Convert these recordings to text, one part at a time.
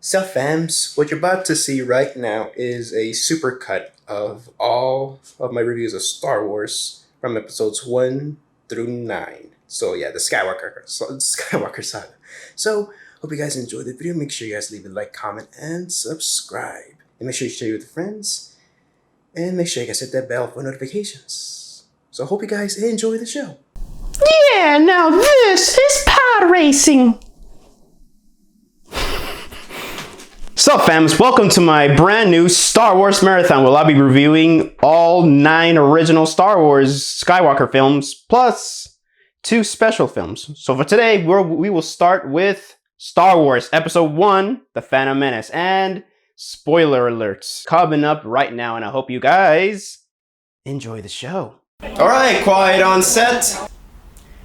So fams, what you're about to see right now is a supercut of all of my reviews of Star Wars from episodes 1 through 9. So yeah, the Skywalker Saga. So, hope you guys enjoyed the video. Make sure you guys leave a like, comment, and subscribe. And make sure you share with friends. And make sure you guys hit that bell for notifications. So hope you guys enjoy the show. Yeah, now this is pod racing. Sup fams, welcome to my brand new Star Wars marathon where I'll be reviewing all 9 original Star Wars Skywalker films plus 2 special films. So for today, we will start with Star Wars Episode 1, The Phantom Menace, and spoiler alerts coming up right now, and I hope you guys enjoy the show. Alright, quiet on set.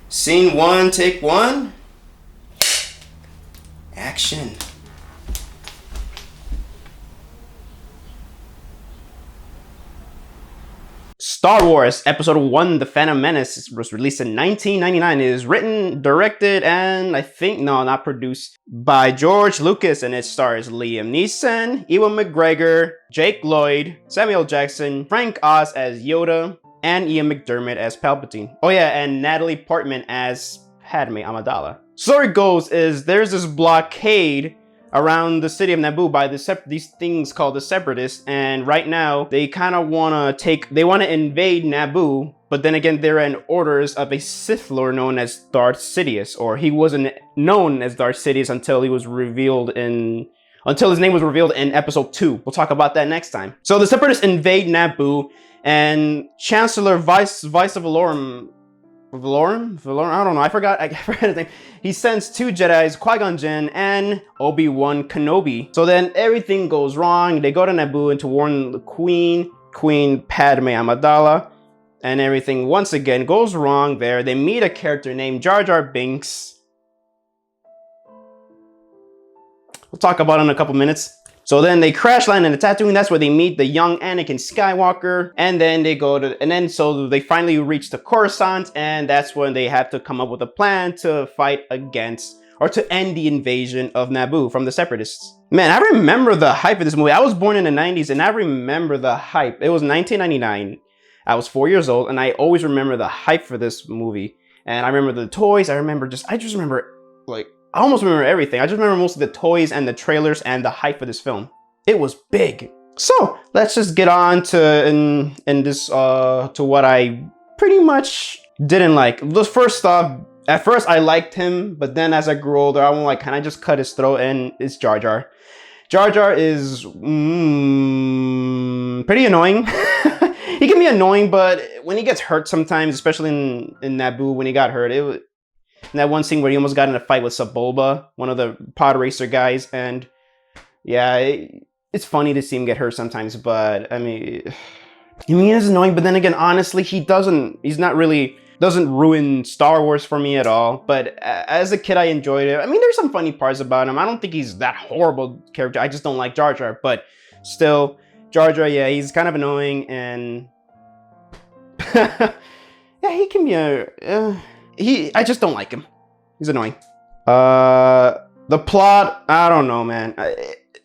Scene 1, take 1. Action. Star Wars Episode 1, The Phantom Menace was released in 1999. It is written, directed, and not produced by George Lucas, and it stars Liam Neeson, Ewan McGregor, Jake Lloyd, Samuel Jackson, Frank Oz as Yoda, and Ian McDiarmid as Palpatine. Oh yeah, and Natalie Portman as Padme Amidala. Story goes is there's this blockade around the city of Naboo by these things called the Separatists, and right now they kind of want to invade Naboo, but then again they're in orders of a Sith Lord known as Darth Sidious, or he wasn't known as Darth Sidious until his name was revealed in Episode 2. We'll talk about that next time. So the Separatists invade Naboo, and Chancellor Vice Valorum, I don't know, I forgot his name. He sends 2 Jedis, Qui-Gon Jinn and Obi-Wan Kenobi. So then everything goes wrong. They go to Naboo and to warn the Queen Padme Amidala, and everything once again goes wrong there. They meet a character named Jar Jar Binks. We'll talk about it in a couple minutes. So then they crash land in the Tatooine. That's where they meet the young Anakin Skywalker. And then so they finally reach the Coruscant, and that's when they have to come up with a plan to fight against, or to end the invasion of Naboo from the Separatists. Man, I remember the hype of this movie. I was born in the 90s, and I remember the hype. It was 1999. I was 4 years old, and I always remember the hype for this movie. And I remember the toys. I just remember, like, I almost remember everything. I just remember most of the toys and the trailers and the hype for this film. It was big. So let's just get on to to what I pretty much didn't like. At first I liked him, but then as I grew older, I'm like, can I just cut his throat? And it's Jar Jar. Jar Jar is pretty annoying. He can be annoying, but when he gets hurt sometimes, especially in Naboo, when he got hurt, and that one scene where he almost got in a fight with Sebulba, one of the pod racer guys, and yeah, it's funny to see him get hurt sometimes, but I mean, it's annoying, but then again, honestly, he doesn't ruin Star Wars for me at all, but as a kid, I enjoyed it. I mean, there's some funny parts about him. I don't think he's that horrible character. I just don't like Jar Jar, but still, Jar Jar, yeah, he's kind of annoying, and yeah, he can be I just don't like him. He's annoying. The plot, I don't know, man.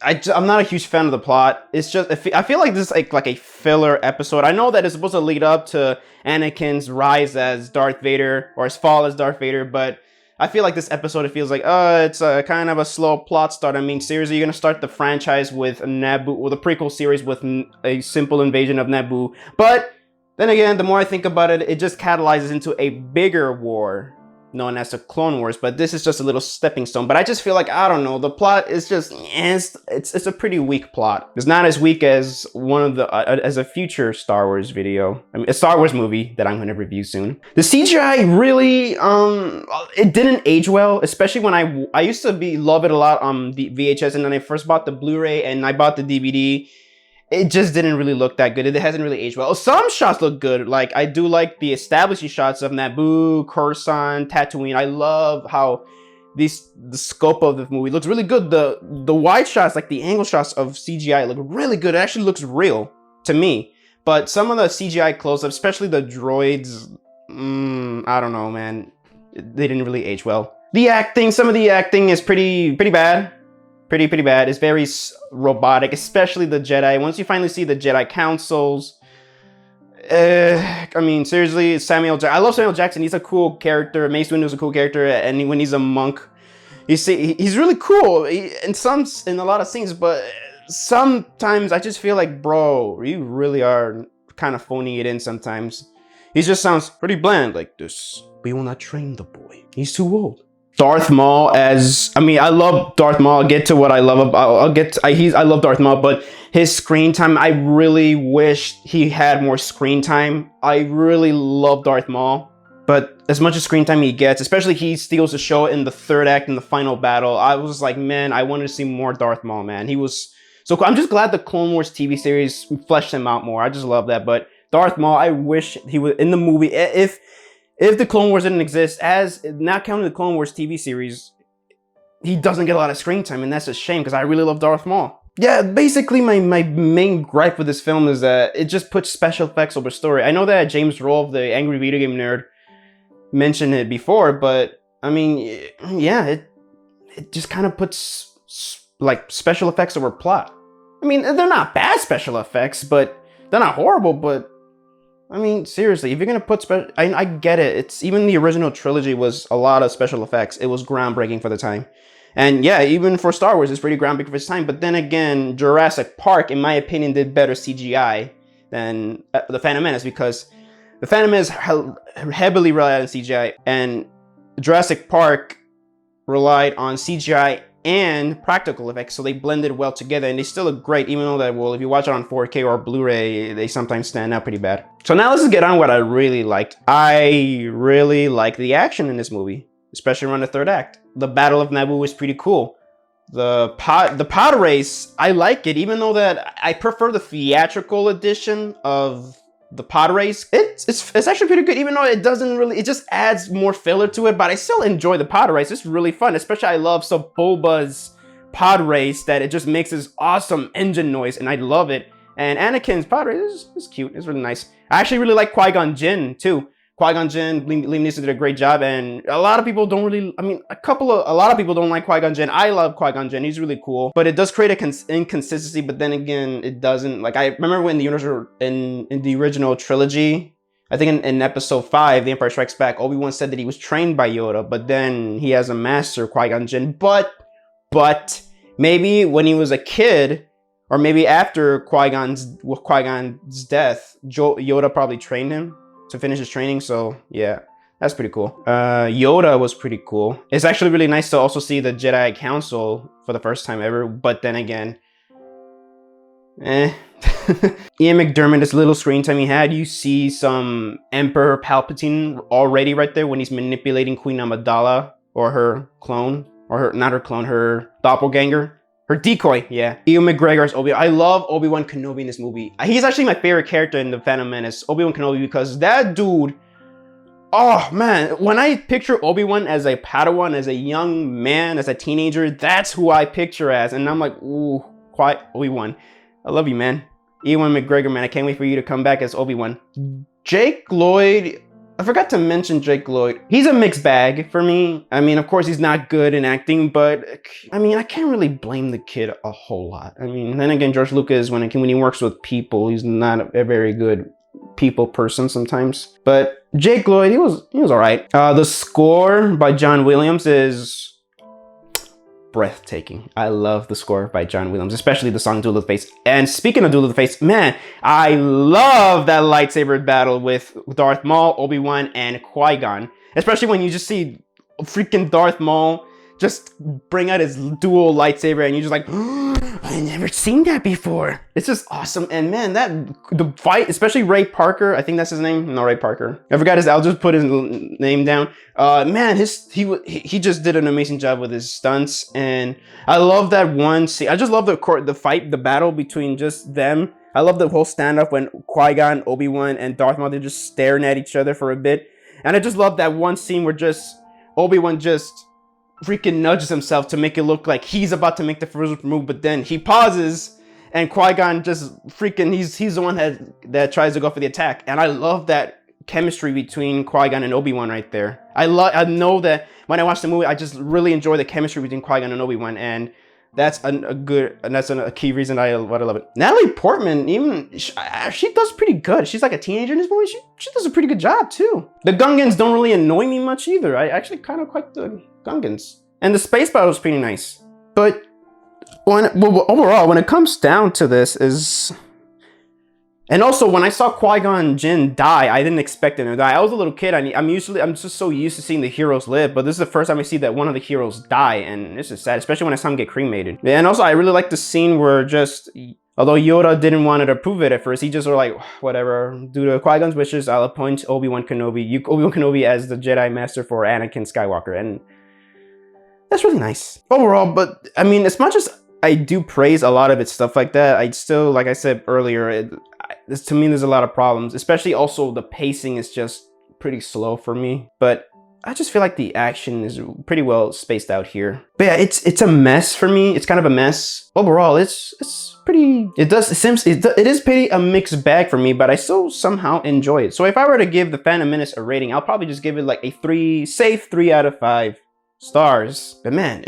I'm not a huge fan of the plot. It's just, I feel like this is like a filler episode. I know that it's supposed to lead up to Anakin's rise as Darth Vader, or his fall as Darth Vader, but I feel like this episode, it feels like, it's a kind of a slow plot start. I mean, seriously, you're gonna start the franchise with Naboo, or the prequel series with a simple invasion of Naboo, but then again, the more I think about it, it just catalyzes into a bigger war known as the Clone Wars, but this is just a little stepping stone. But I just feel like, I don't know, the plot is just, it's a pretty weak plot. It's not as weak as as a future Star Wars video. I mean, a Star Wars movie that I'm going to review soon. The CGI really, it didn't age well, especially when I used to love it a lot on the VHS, and then I first bought the Blu-ray and I bought the DVD. It just didn't really look that good. It hasn't really aged well. Some shots look good. Like, I do like the establishing shots of Naboo, Coruscant, Tatooine. I love how the scope of the movie looks really good. The wide shots, like the angle shots of CGI, look really good. It actually looks real to me. But some of the CGI close-ups, especially the droids, I don't know, man. They didn't really age well. Some of the acting is pretty bad. Pretty bad. It's very robotic, especially the Jedi. Once you finally see the Jedi councils, I mean, seriously, I love Samuel Jackson. He's a cool character. Mace Windu's a cool character, and when he's a monk, he's really cool in a lot of scenes. But sometimes I just feel like, bro, you really are kind of phoning it in sometimes. He just sounds pretty bland like this. We will not train the boy. He's too old. Darth Maul I love Darth Maul. I'll get to what I love about. I love Darth Maul, but his screen time, I really wish he had more screen time. I really love Darth Maul, but as much as screen time he gets, especially he steals the show in the third act in the final battle. I was like, man, I wanted to see more Darth Maul, man. He was so cool. I'm just glad the Clone Wars TV series fleshed him out more. I just love that. But Darth Maul, I wish he was in the movie. If the Clone Wars didn't exist, as not counting the Clone Wars TV series, he doesn't get a lot of screen time, and that's a shame because I really love Darth Maul. Yeah, basically my main gripe with this film is that it just puts special effects over story. I know that James Rolfe, the Angry Video Game Nerd, mentioned it before, but I mean, yeah, it just kind of puts like special effects over plot. I mean, they're not bad special effects, but they're not horrible, but I mean, seriously, if you're gonna put I get it. It's even the original trilogy was a lot of special effects. It was groundbreaking for the time. And yeah, even for Star Wars, it's pretty groundbreaking for its time. But then again, Jurassic Park, in my opinion, did better CGI than The Phantom Menace, because The Phantom Menace heavily relied on CGI, and Jurassic Park relied on CGI and practical effects, so they blended well together, and they still look great, even though that, well, if you watch it on 4K or Blu-ray, they sometimes stand out pretty bad. So now let's get on what I really liked. I really like the action in this movie, especially around the third act. The Battle of Naboo was pretty cool. The pod race, I like it, even though that I prefer the theatrical edition of the pod race. It's actually pretty good, even though it doesn't really, it just adds more filler to it, but I still enjoy the pod race. It's really fun, especially I love Bulba's pod race, that it just makes this awesome engine noise, and I love it. And Anakin's pod race is cute. It's really nice. I actually really like Qui-Gon Jinn too. Qui-Gon Jinn, Liam Neeson did a great job, and a lot of people don't really, I mean, a lot of people don't like Qui-Gon Jinn. I love Qui-Gon Jinn. He's really cool, but it does create a inconsistency, but then again, it doesn't. Like, I remember when in the original trilogy, I think in episode 5, The Empire Strikes Back, Obi-Wan said that he was trained by Yoda, but then he has a master, Qui-Gon Jinn, but maybe when he was a kid, or maybe after Qui-Gon's death, Yoda probably trained him to finish his training. So yeah, that's pretty cool. Yoda was pretty cool. It's actually really nice to also see the Jedi Council for the first time ever, but then again, Ian McDiarmid, this little screen time he had, you see some Emperor Palpatine already right there when he's manipulating Queen Amidala, or her clone, or her doppelganger. Her decoy, yeah. Ewan McGregor's Obi-Wan. I love Obi-Wan Kenobi in this movie. He's actually my favorite character in The Phantom Menace, Obi-Wan Kenobi, because that dude, oh man, when I picture Obi-Wan as a Padawan, as a young man, as a teenager, that's who I picture as. And I'm like, ooh, quiet Obi-Wan. I love you, man. Ewan McGregor, man, I can't wait for you to come back as Obi-Wan. Jake Lloyd, I forgot to mention Jake Lloyd. He's a mixed bag for me. I mean, of course, he's not good in acting, but I mean, I can't really blame the kid a whole lot. I mean, then again, George Lucas, when he works with people, he's not a very good people person sometimes. But Jake Lloyd, he was all right. The score by John Williams is breathtaking. I love the score by John Williams, especially the song Duel of the Fates. And speaking of Duel of the Fates, man, I love that lightsaber battle with Darth Maul, Obi-Wan, and Qui-Gon. Especially when you just see freaking Darth Maul just bring out his dual lightsaber, and you're just like, oh, I never seen that before. It's just awesome. And man, the fight, especially Ray Parker, I think that's his name. No, Ray Parker. I forgot I'll just put his name down. Man, he just did an amazing job with his stunts, and I love that one scene. I just love the battle between just them. I love the whole standoff when Qui-Gon, Obi-Wan, and Darth Maul, they're just staring at each other for a bit. And I just love that one scene where just Obi-Wan just freaking nudges himself to make it look like he's about to make the first move, but then he pauses, and Qui-Gon just freaking, he's the one that tries to go for the attack. And I love that chemistry between Qui-Gon and Obi-Wan right there. I know that when I watch the movie, I just really enjoy the chemistry between Qui-Gon and Obi-Wan, and That's a key reason why I love it. Natalie Portman, even she does pretty good. She's like a teenager in this movie. She does a pretty good job too. The Gungans don't really annoy me much either. I actually kind of like the Gungans, and the space battle is pretty nice. But overall, when it comes down to this, and also when I saw Qui-Gon Jinn die, I didn't expect him to die. I was a little kid. I'm just so used to seeing the heroes live, but this is the first time I see that one of the heroes die, and this is sad, especially when I saw him get cremated. And also, I really like the scene where although Yoda didn't want to approve it at first, he just was like, whatever, due to Qui-Gon's wishes, I'll appoint Obi-Wan Kenobi as the Jedi Master for Anakin Skywalker, and that's really nice overall. But I mean, as much as I do praise a lot of its stuff like that, I still, like I said earlier, to me, there's a lot of problems, especially also the pacing is just pretty slow for me. But I just feel like the action is pretty well spaced out here. But yeah, it's a mess for me. It's kind of a mess. Overall, it's pretty, it is pretty a mixed bag for me, but I still somehow enjoy it. So if I were to give The Phantom Menace a rating, I'll probably just give it like a safe 3 out of 5 stars. But man,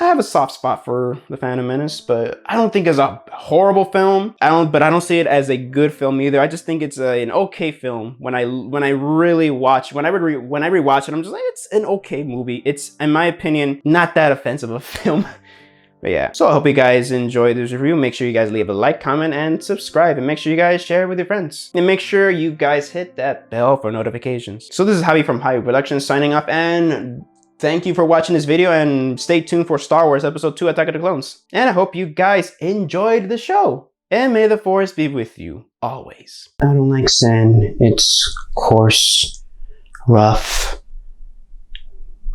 I have a soft spot for The Phantom Menace, but I don't think it's a horrible film. I don't see it as a good film either. I just think it's an okay film. When I rewatch it, I'm just like, it's an okay movie. It's, in my opinion, not that offensive of a film. But yeah, so I hope you guys enjoyed this review. Make sure you guys leave a like, comment, and subscribe. And make sure you guys share it with your friends. And make sure you guys hit that bell for notifications. So this is Javi from Javi Productions signing off, and thank you for watching this video, and stay tuned for Star Wars Episode 2 Attack of the Clones. And I hope you guys enjoyed the show. And may the Force be with you always. I don't like sand. It's coarse, rough.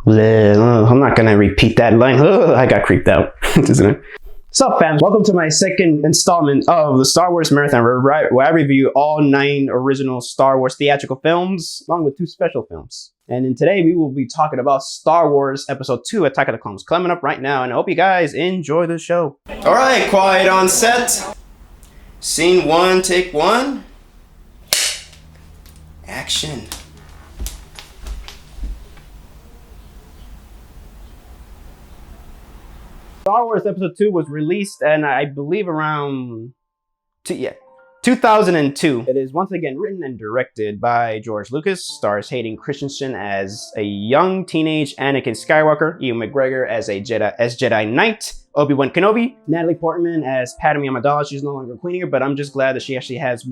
I'm not gonna repeat that line. I got creeped out. What's up, fam? Welcome to my second installment of the Star Wars Marathon, where I review all 9 original Star Wars theatrical films, along with 2 special films. And today we will be talking about Star Wars Episode 2, Attack of the Clones, coming up right now, and I hope you guys enjoy the show. All right, quiet on set. Scene 1, take 1. Action. Star Wars Episode 2 was released, and I believe around 2002. It is once again written and directed by George Lucas, stars Hayden Christensen as a young teenage Anakin Skywalker, Ewan McGregor as Jedi Knight, Obi-Wan Kenobi, Natalie Portman as Padme Amidala. She's no longer Queen here, but I'm just glad that she actually has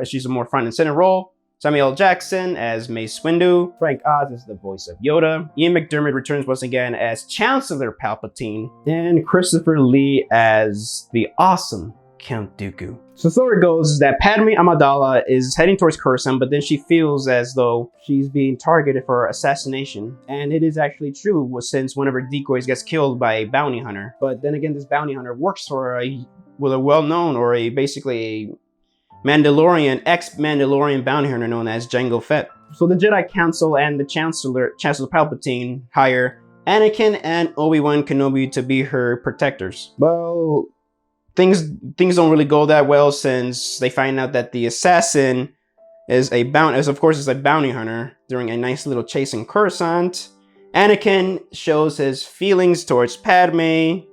she's a more front and center role. Samuel L. Jackson as Mace Windu, Frank Oz as the voice of Yoda, Ian McDiarmid returns once again as Chancellor Palpatine, and Christopher Lee as the awesome Count Dooku. So the story goes that Padme Amidala is heading towards Coruscant, but then she feels as though she's being targeted for assassination. And it is actually true, since one of her decoys gets killed by a bounty hunter. But then again, this bounty hunter works for a well-known, or basically Mandalorian, ex-Mandalorian bounty hunter known as Jango Fett. So the Jedi Council and the Chancellor Palpatine hire Anakin and Obi-Wan Kenobi to be her protectors. Well, things don't really go that well, since they find out that the assassin is a bounty hunter during a nice little chase in Coruscant. Anakin shows his feelings towards Padme,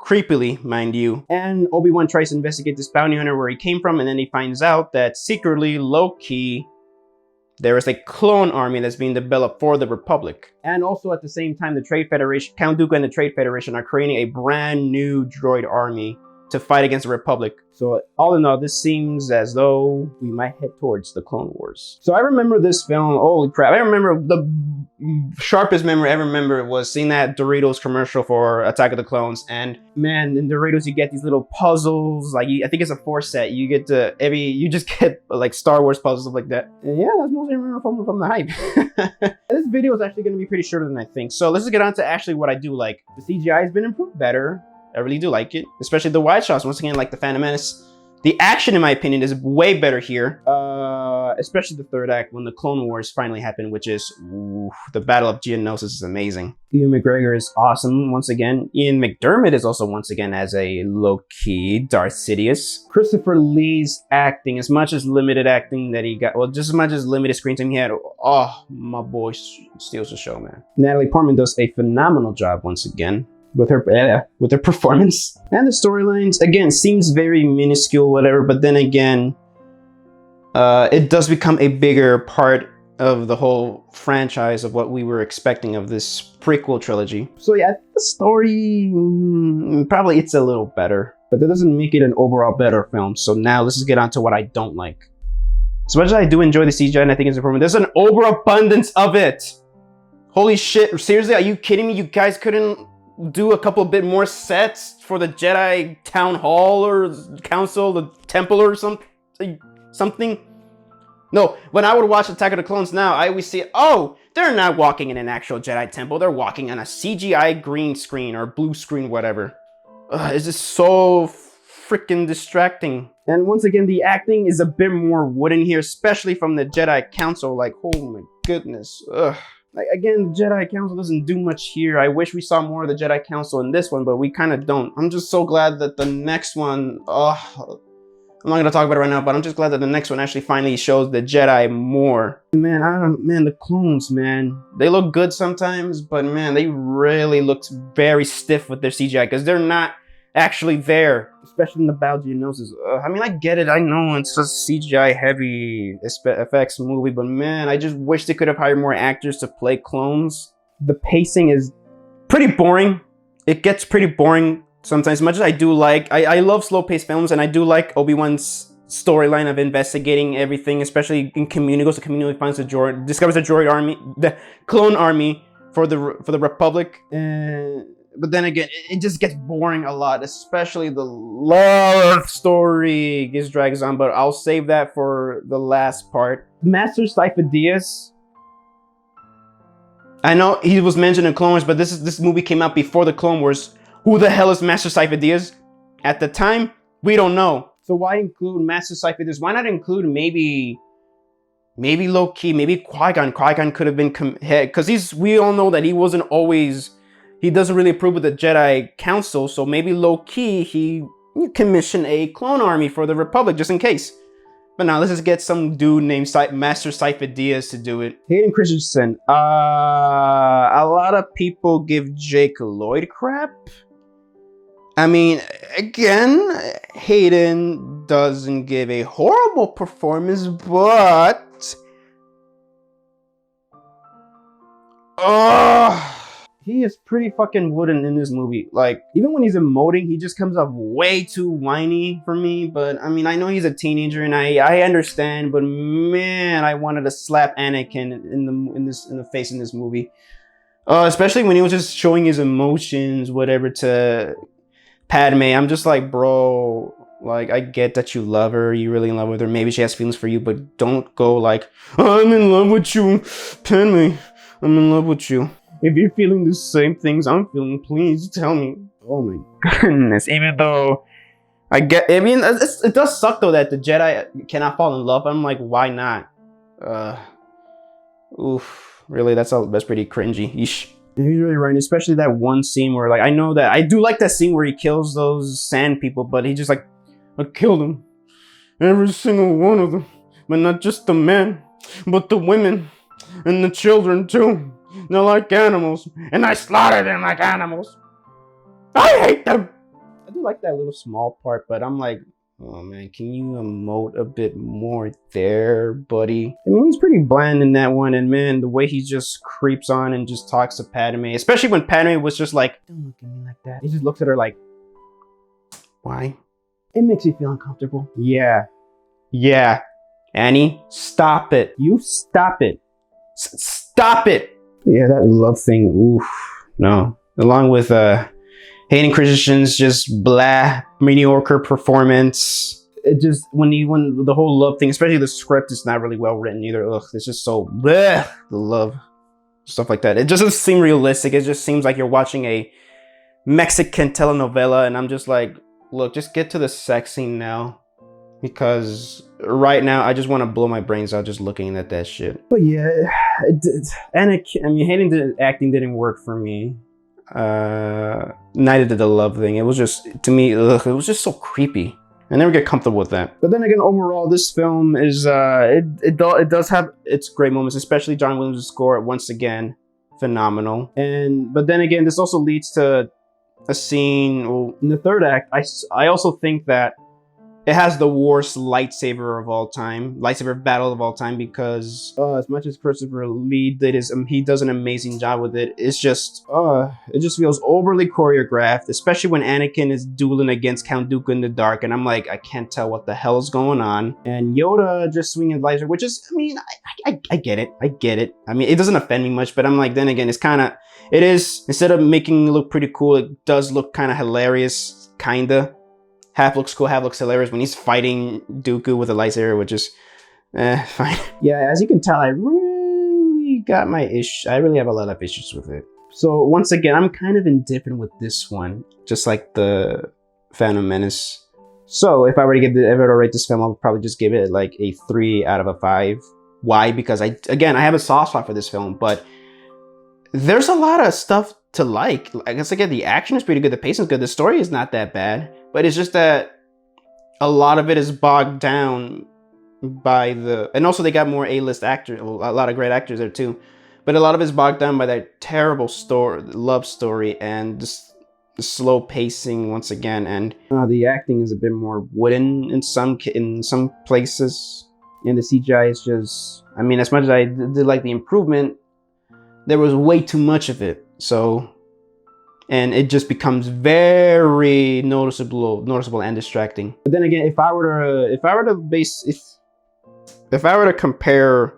creepily, mind you. And Obi-Wan tries to investigate this bounty hunter, where he came from, and then he finds out that secretly, low-key, there is a clone army that's being developed for the Republic. And also at the same time, the Trade Federation, Count Dooku and the Trade Federation are creating a brand new droid army to fight against the Republic. So all in all, this seems as though we might head towards the Clone Wars. So I remember this film, holy crap. I remember the sharpest memory I remember was seeing that Doritos commercial for Attack of the Clones. And man, in Doritos you get these little puzzles, like I think it's a 4 set. You get you just get like Star Wars puzzles, stuff like that. And yeah, that's mostly remember from the hype. This video is actually going to be pretty shorter than I think. So let's just get on to actually what I do like. The CGI has been improved better. I really do like it, especially the wide shots. Once again, like the Phantom Menace. The action, in my opinion, is way better here, especially the third act when the Clone Wars finally happen, which is the Battle of Geonosis is amazing. Ewan McGregor is awesome once again. Ian McDiarmid is also once again as a low-key Darth Sidious. Christopher Lee's acting, as much as limited acting that he got, well, just as much as limited screen time he had, oh, my boy steals the show, man. Natalie Portman does a phenomenal job once again. with her performance. And the storylines, again, seems very minuscule, whatever, but then again, it does become a bigger part of the whole franchise of what we were expecting of this prequel trilogy. So yeah, the story, probably it's a little better, but that doesn't make it an overall better film. So now let's just get on to what I don't like. As much as I do enjoy the CGI and I think it's improvement, there's an overabundance of it. Holy shit, seriously, are you kidding me? You guys couldn't do a couple bit more sets for the Jedi Town Hall or Council, the Temple or something? No, when I would watch Attack of the Clones now, I always see, oh, they're not walking in an actual Jedi temple, they're walking on a CGI green screen or blue screen, whatever. It's just so freaking distracting. And once again, the acting is a bit more wooden here, especially from the Jedi Council. Like, oh my goodness. Like, again, the Jedi Council doesn't do much here. I wish we saw more of the Jedi Council in this one, but we kind of don't. I'm just so glad that the next one, I'm not gonna talk about it right now, but I'm just glad that the next one actually finally shows the Jedi more. Man, the clones, man. They look good sometimes, but man, they really looked very stiff with their CGI because they're not actually there, especially in the battle geonosis. I mean, I get it. I know it's a CGI heavy effects movie, but man, I just wish they could have hired more actors to play clones. The pacing is pretty boring. It gets pretty boring sometimes. As much as I do like, I love slow-paced films, and I do like Obi-Wan's storyline of investigating everything, especially in community. Goes to community, finds the droid, discovers the droid army, the clone army for the Republic. But then again, it just gets boring a lot, especially the love story gets drags on, but I'll save that for the last part. Master Sifo-Dyas. I know he was mentioned in Clone Wars, but this movie came out before the Clone Wars. Who the hell is Master Sifo-Dyas? At the time, we don't know. So why include Master Sifo-Dyas? Why not include maybe low-key, maybe Qui-Gon. Qui-Gon could have been, because we all know that he wasn't always, he doesn't really approve of the Jedi Council, so maybe low-key he commissioned a clone army for the Republic, just in case. But now let's just get some dude named Master Sifo-Dyas to do it. Hayden Christensen. A lot of people give Jake Lloyd crap. I mean, again, Hayden doesn't give a horrible performance, but he is pretty fucking wooden in this movie. Like, even when he's emoting, he just comes off way too whiny for me. But I mean, I know he's a teenager, and I understand. But man, I wanted to slap Anakin in the face in this movie, especially when he was just showing his emotions, whatever, to Padme. I'm just like, bro, like, I get that you love her, you really in love with her, maybe she has feelings for you, but don't go like, I'm in love with you, Padme, I'm in love with you. If you're feeling the same things I'm feeling, please tell me. Oh my goodness. Even though I mean, it does suck though that the Jedi cannot fall in love. I'm like, why not? Oof, really, that's pretty cringy. Yeesh. He's really right, especially that one scene where, like, I know that I do like that scene where he kills those sand people, but he just like, I killed them, every single one of them, but not just the men, but the women and the children too. They're like animals, and I slaughtered them like animals. I hate them. I do like that little small part, but I'm like, oh man, can you emote a bit more there, buddy? I mean, he's pretty bland in that one, and man, the way he just creeps on and just talks to Padme, especially when Padme was just like, don't look at me like that. He just looks at her like, why? It makes me feel uncomfortable. Yeah. Annie, stop it. You stop it. Stop it. Yeah, that love thing, oof, no. Along with Hayden Christensen's just blah, mediocre performance. It just, when the whole love thing, especially the script, is not really well written either. Ugh, it's just so bleh, the love, stuff like that. It just doesn't seem realistic. It just seems like you're watching a Mexican telenovela, and I'm just like, look, just get to the sex scene now. Because right now, I just want to blow my brains out just looking at that shit. But yeah, Hayden's acting didn't work for me. Neither did the love thing. It was just, to me, it was just so creepy. I never get comfortable with that. But then again, overall, this film is, it does have its great moments, especially John Williams' score, once again, phenomenal. But then again, this also leads to a scene. Well, in the third act, I also think that it has the worst lightsaber battle of all time, because as much as Christopher Lee he does an amazing job with it. It just feels overly choreographed, especially when Anakin is dueling against Count Dooku in the dark, and I'm like, I can't tell what the hell is going on. And Yoda just swinging lightsaber, which is, I mean, I get it. I mean, it doesn't offend me much, but I'm like, then again, it is, instead of making it look pretty cool, it does look kind of hilarious, kinda. Half looks cool, half looks hilarious when he's fighting Dooku with a lightsaber, which is, fine. Yeah, as you can tell, I really have a lot of issues with it. So once again, I'm kind of indifferent with this one, just like the Phantom Menace. So if I were to rate this film, I would probably just give it like a 3 out of 5. Why? Because I have a soft spot for this film, but there's a lot of stuff to like. I guess again, the action is pretty good, the pacing is good, the story is not that bad, but it's just that a lot of it is bogged down by and also they got more A-list actors, a lot of great actors there too, but a lot of it's bogged down by that terrible love story and just the slow pacing once again, and the acting is a bit more wooden in some places, and the CGI is just, I mean, as much as I did like the improvement, there was way too much of it. So, and it just becomes very noticeable and distracting. But then again, if I were to compare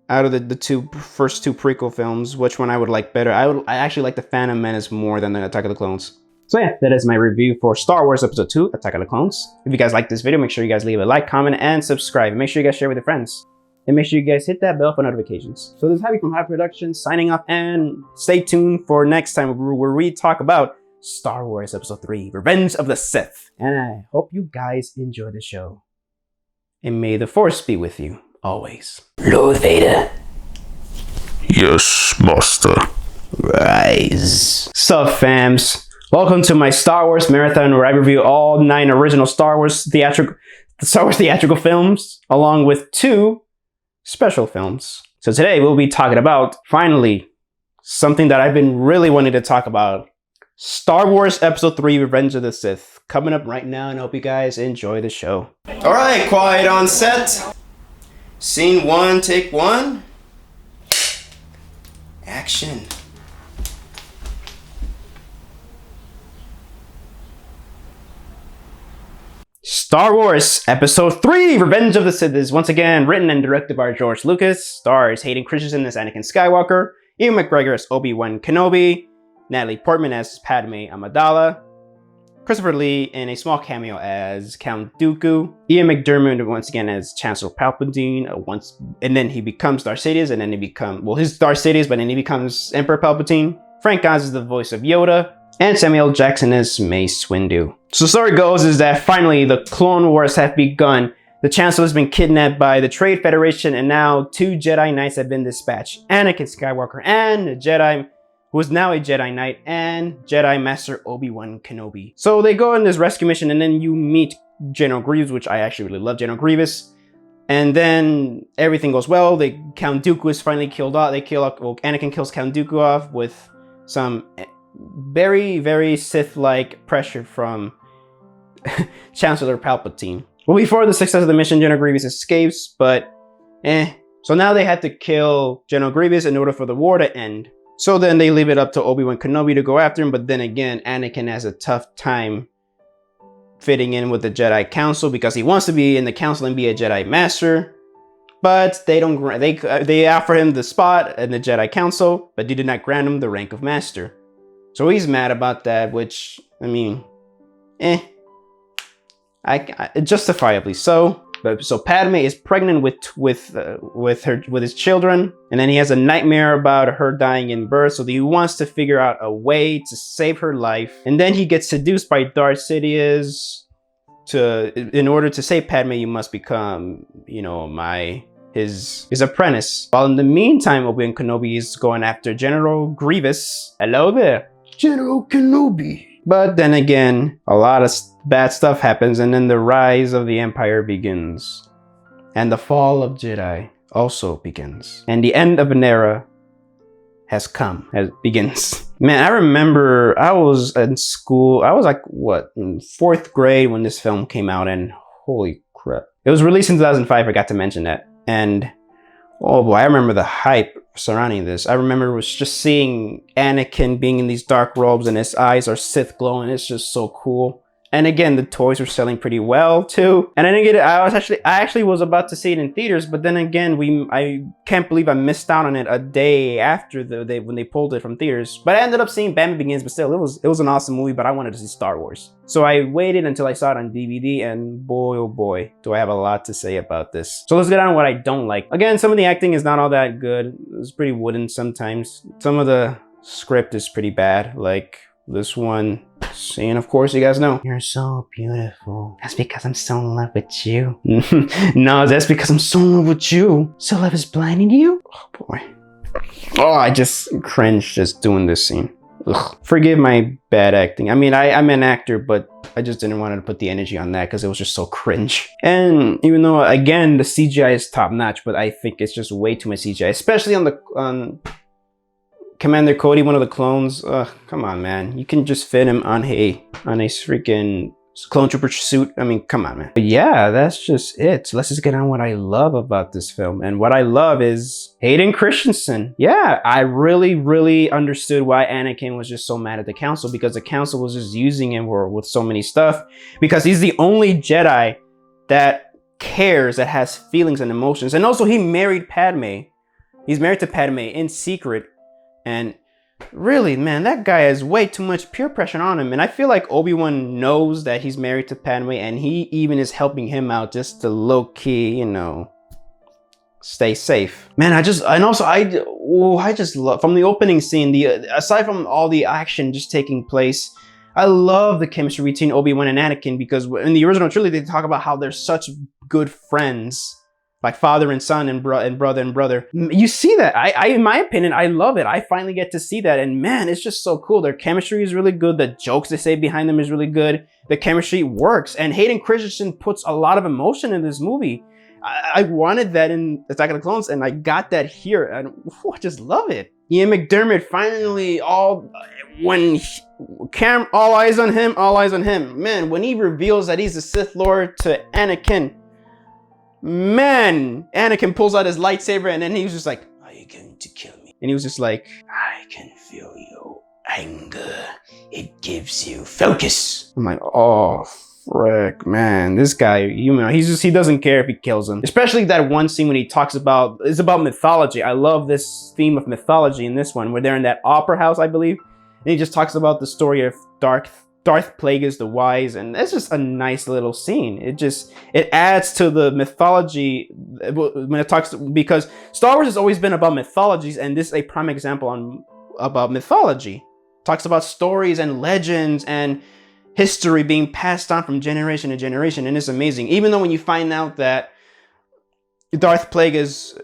out of the first two prequel films, which one I would like better, I actually like the Phantom Menace more than the Attack of the Clones. So yeah, that is my review for Star Wars Episode 2, Attack of the Clones. If you guys like this video, make sure you guys leave a like, comment, and subscribe. Make sure you guys share with your friends. And make sure you guys hit that bell for notifications. So this is Javi from Javi Productions signing off, and stay tuned for next time where we talk about Star Wars Episode 3, Revenge of the Sith. And I hope you guys enjoy the show. And may the Force be with you, always. Lord Vader. Yes, Master. Rise. Sup, fams? Welcome to my Star Wars marathon, where I review all 9 original Star Wars theatrical films, along with 2 special films. So today we'll be talking about, finally, something that I've been really wanting to talk about. Star Wars Episode 3, Revenge of the Sith. Coming up right now, and I hope you guys enjoy the show. Alright, quiet on set. Scene 1, take 1. Action. Star Wars Episode 3, Revenge of the Sith is once again written and directed by George Lucas, stars Hayden Christensen as Anakin Skywalker, Ewan McGregor as Obi-Wan Kenobi, Natalie Portman as Padme Amidala, Christopher Lee in a small cameo as Count Dooku, Ian McDiarmid once again as Chancellor Palpatine, and then he becomes Darth Sidious, and then he's Darth Sidious, but then he becomes Emperor Palpatine. Frank Oz is the voice of Yoda, and Samuel Jackson as Mace Windu. So the story goes is that finally the Clone Wars have begun. The Chancellor has been kidnapped by the Trade Federation, and now 2 Jedi Knights have been dispatched. Anakin Skywalker and a Jedi who is now a Jedi Knight, and Jedi Master Obi-Wan Kenobi. So they go on this rescue mission, and then you meet General Grievous, which I actually really love General Grievous. And then everything goes well. Count Dooku is finally killed off. Anakin kills Count Dooku off with some very, very Sith-like pressure from Chancellor Palpatine. Well, before the success of the mission, General Grievous escapes, but so now they had to kill General Grievous in order for the war to end. So then they leave it up to Obi-Wan Kenobi to go after him, but then again, Anakin has a tough time fitting in with the Jedi Council because he wants to be in the Council and be a Jedi Master. But they offer him the spot in the Jedi Council, but they did not grant him the rank of Master. So he's mad about that, which, I mean, justifiably so. So Padme is pregnant with his children, and then he has a nightmare about her dying in birth. So he wants to figure out a way to save her life, and then he gets seduced by Darth Sidious. In order to save Padme, you must become, his apprentice. While in the meantime, Obi-Wan Kenobi is going after General Grievous. Hello there, General Kenobi. But then again, a lot of bad stuff happens, and then the rise of the Empire begins. And the fall of Jedi also begins. And the end of an era has come, as begins. Man, I remember I was in school. I was like, what, in 4th grade when this film came out, and holy crap. It was released in 2005, I forgot to mention that. And oh boy, I remember the hype surrounding this. I remember was just seeing Anakin being in these dark robes and his eyes are Sith glowing. It's just so cool. And again, the toys were selling pretty well too. And I didn't get it. I actually was about to see it in theaters, but then again, I can't believe I missed out on it a day after when they pulled it from theaters. But I ended up seeing Batman Begins, but still, it was an awesome movie, but I wanted to see Star Wars. So I waited until I saw it on DVD, and boy, oh boy, do I have a lot to say about this. So let's get on what I don't like. Again, some of the acting is not all that good. It's pretty wooden sometimes. Some of the script is pretty bad, like this one. And of course, you guys know, you're so beautiful. That's because I'm so in love with you. No, that's because I'm so in love with you. So love is blinding you? Oh boy. Oh, I just cringe just doing this scene. Ugh. Forgive my bad acting. I mean, I'm an actor, but I just didn't want to put the energy on that because it was just so cringe. And even though, again, the CGI is top notch, but I think it's just way too much CGI, especially on Commander Cody, one of the clones. Come on, man. You can just fit him on a freaking clone trooper suit. I mean, come on, man. But yeah, that's just it. So let's just get on what I love about this film. And what I love is Hayden Christensen. Yeah, I really, really understood why Anakin was just so mad at the Council, because the Council was just using him with so many stuff, because he's the only Jedi that cares, that has feelings and emotions. And also, he married Padme. He's married to Padme in secret. And really, man, that guy has way too much peer pressure on him. And I feel like Obi-Wan knows that he's married to Padme, and he even is helping him out just to low-key, you know, stay safe. Man, I just love, from the opening scene, aside from all the action just taking place, I love the chemistry between Obi-Wan and Anakin, because in the original trilogy, they talk about how they're such good friends. Like father and son and brother and brother. You see that. I in my opinion, I love it. I finally get to see that. And man, it's just so cool. Their chemistry is really good. The jokes they say behind them is really good. The chemistry works. And Hayden Christensen puts a lot of emotion in this movie. I wanted that in Attack of the Clones, and I got that here. And I just love it. Ian McDermott finally, all eyes on him, all eyes on him. Man, when he reveals that he's the Sith Lord to Anakin, man, Anakin pulls out his lightsaber, and then he was just like, "Are you going to kill me?" And he was just like, "I can feel your anger. It gives you focus." I'm like, oh, frick, man. This guy, you know, he doesn't care if he kills him. Especially that one scene when he talks about, it's about mythology. I love this theme of mythology in this one, where they're in that opera house, I believe. And he just talks about the story of Darth Plagueis the Wise, and it's just a nice little scene. It adds to the mythology when it talks, because Star Wars has always been about mythologies, and this is a prime example about mythology. Talks about stories and legends and history being passed on from generation to generation, and it's amazing. Even though when you find out that Darth Plagueis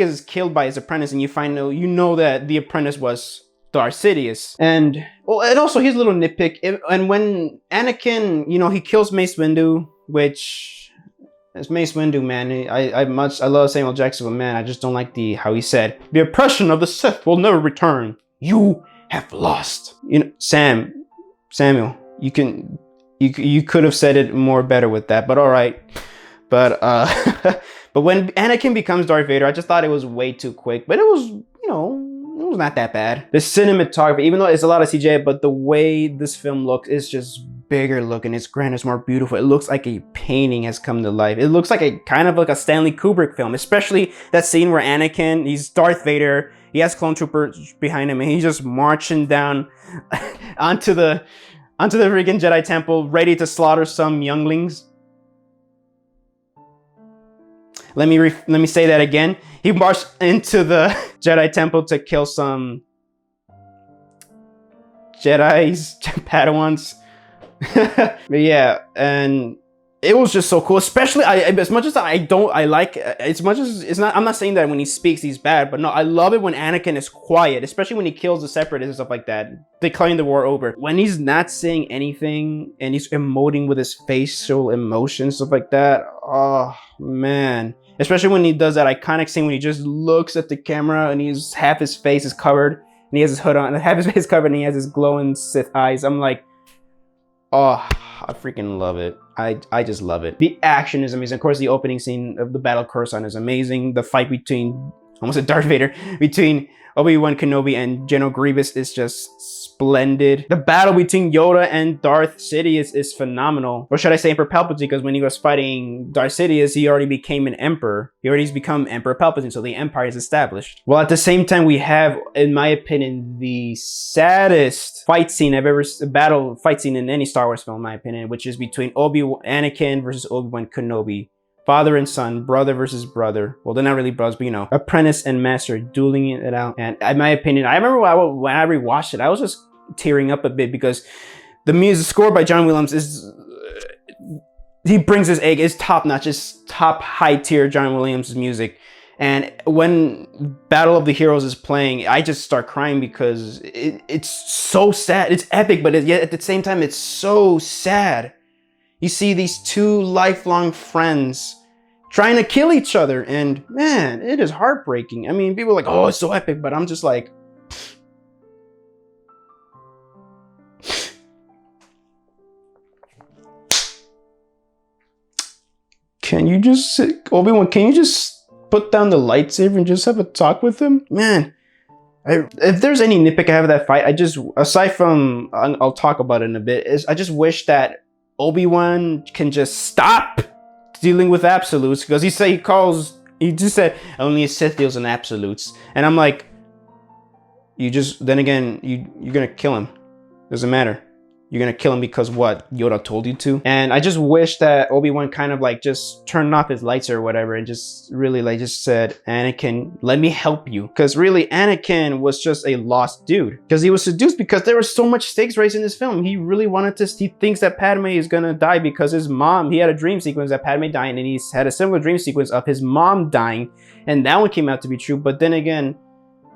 is killed by his apprentice, and you know that the apprentice was Darth Sidious. And well, and also his little nitpick, and when Anakin, you know, he kills Mace Windu, which is Mace Windu, man. I love Samuel Jackson, but man, I just don't like how he said, "The oppression of the Sith will never return. You have lost." You know, Samuel, you could have said it more better with that, but all right. But but when Anakin becomes Darth Vader, I just thought it was way too quick, but it was, you know, it was not that bad. The cinematography, even though it's a lot of CGI, but the way this film looks is just bigger looking. It's grander, it's more beautiful. It looks like a painting has come to life. It looks like a kind of like a Stanley Kubrick film, especially that scene where Anakin, he's Darth Vader, he has clone troopers behind him, and he's just marching down onto the freaking Jedi Temple, ready to slaughter some younglings. Let me say that again. He marched into the Jedi Temple to kill some Jedis, Padawans. But yeah, and it was just so cool. Especially as much as I like, as much as it's not, I'm not saying that when he speaks he's bad, but no, I love it when Anakin is quiet, especially when he kills the separatists and stuff like that, declaring the war over. When he's not saying anything and he's emoting with his facial emotions, stuff like that. Oh man. Especially when he does that iconic scene when he just looks at the camera and he's half his face is covered and he has his hood on, and half his face covered and he has his glowing Sith eyes. I'm like, oh, I freaking love it. I just love it. The action is amazing. Of course, the opening scene of the Battle of Coruscant is amazing. The fight between, almost a Darth Vader, between Obi-Wan Kenobi and General Grievous is just splendid. The battle between Yoda and Darth Sidious is phenomenal. Or should I say Emperor Palpatine, because when he was fighting Darth Sidious, he already became an emperor. He already has become Emperor Palpatine, so the empire is established. Well, at the same time, we have, in my opinion, the saddest fight scene I've ever, battle fight scene in any Star Wars film, in my opinion, which is between Anakin versus Obi-Wan Kenobi. Father and son, brother versus brother. Well, they're not really brothers, but you know, apprentice and master dueling it out. And in my opinion, I remember when I rewatched it, I was just tearing up a bit because the music score by John Williams is, he brings his egg, is top notch, is top high tier John Williams music. And when Battle of the Heroes is playing, I just start crying because it's so sad. It's epic, but yet at the same time, it's so sad. You see these two lifelong friends trying to kill each other, and man, it is heartbreaking. I mean, people are like, oh, it's so epic, but I'm just like, can you just, Obi-Wan, can you just put down the lightsaber and just have a talk with him? Man, if there's any nitpick I have of that fight, I just, aside from, I'll talk about it in a bit, is I just wish that Obi-Wan can just stop dealing with absolutes, because he just said only a Sith deals in absolutes, and I'm like, then again, you're gonna kill him. Doesn't matter. You're gonna kill him because what? Yoda told you to. And I just wish that Obi-Wan kind of like just turned off his lights or whatever and just really like just said, Anakin, let me help you. Because really, Anakin was just a lost dude. Because he was seduced because there was so much stakes raised in this film. He really wanted to, he thinks that Padme is gonna die because his mom, he had a dream sequence that Padme dying, and he's had a similar dream sequence of his mom dying. And that one came out to be true. But then again,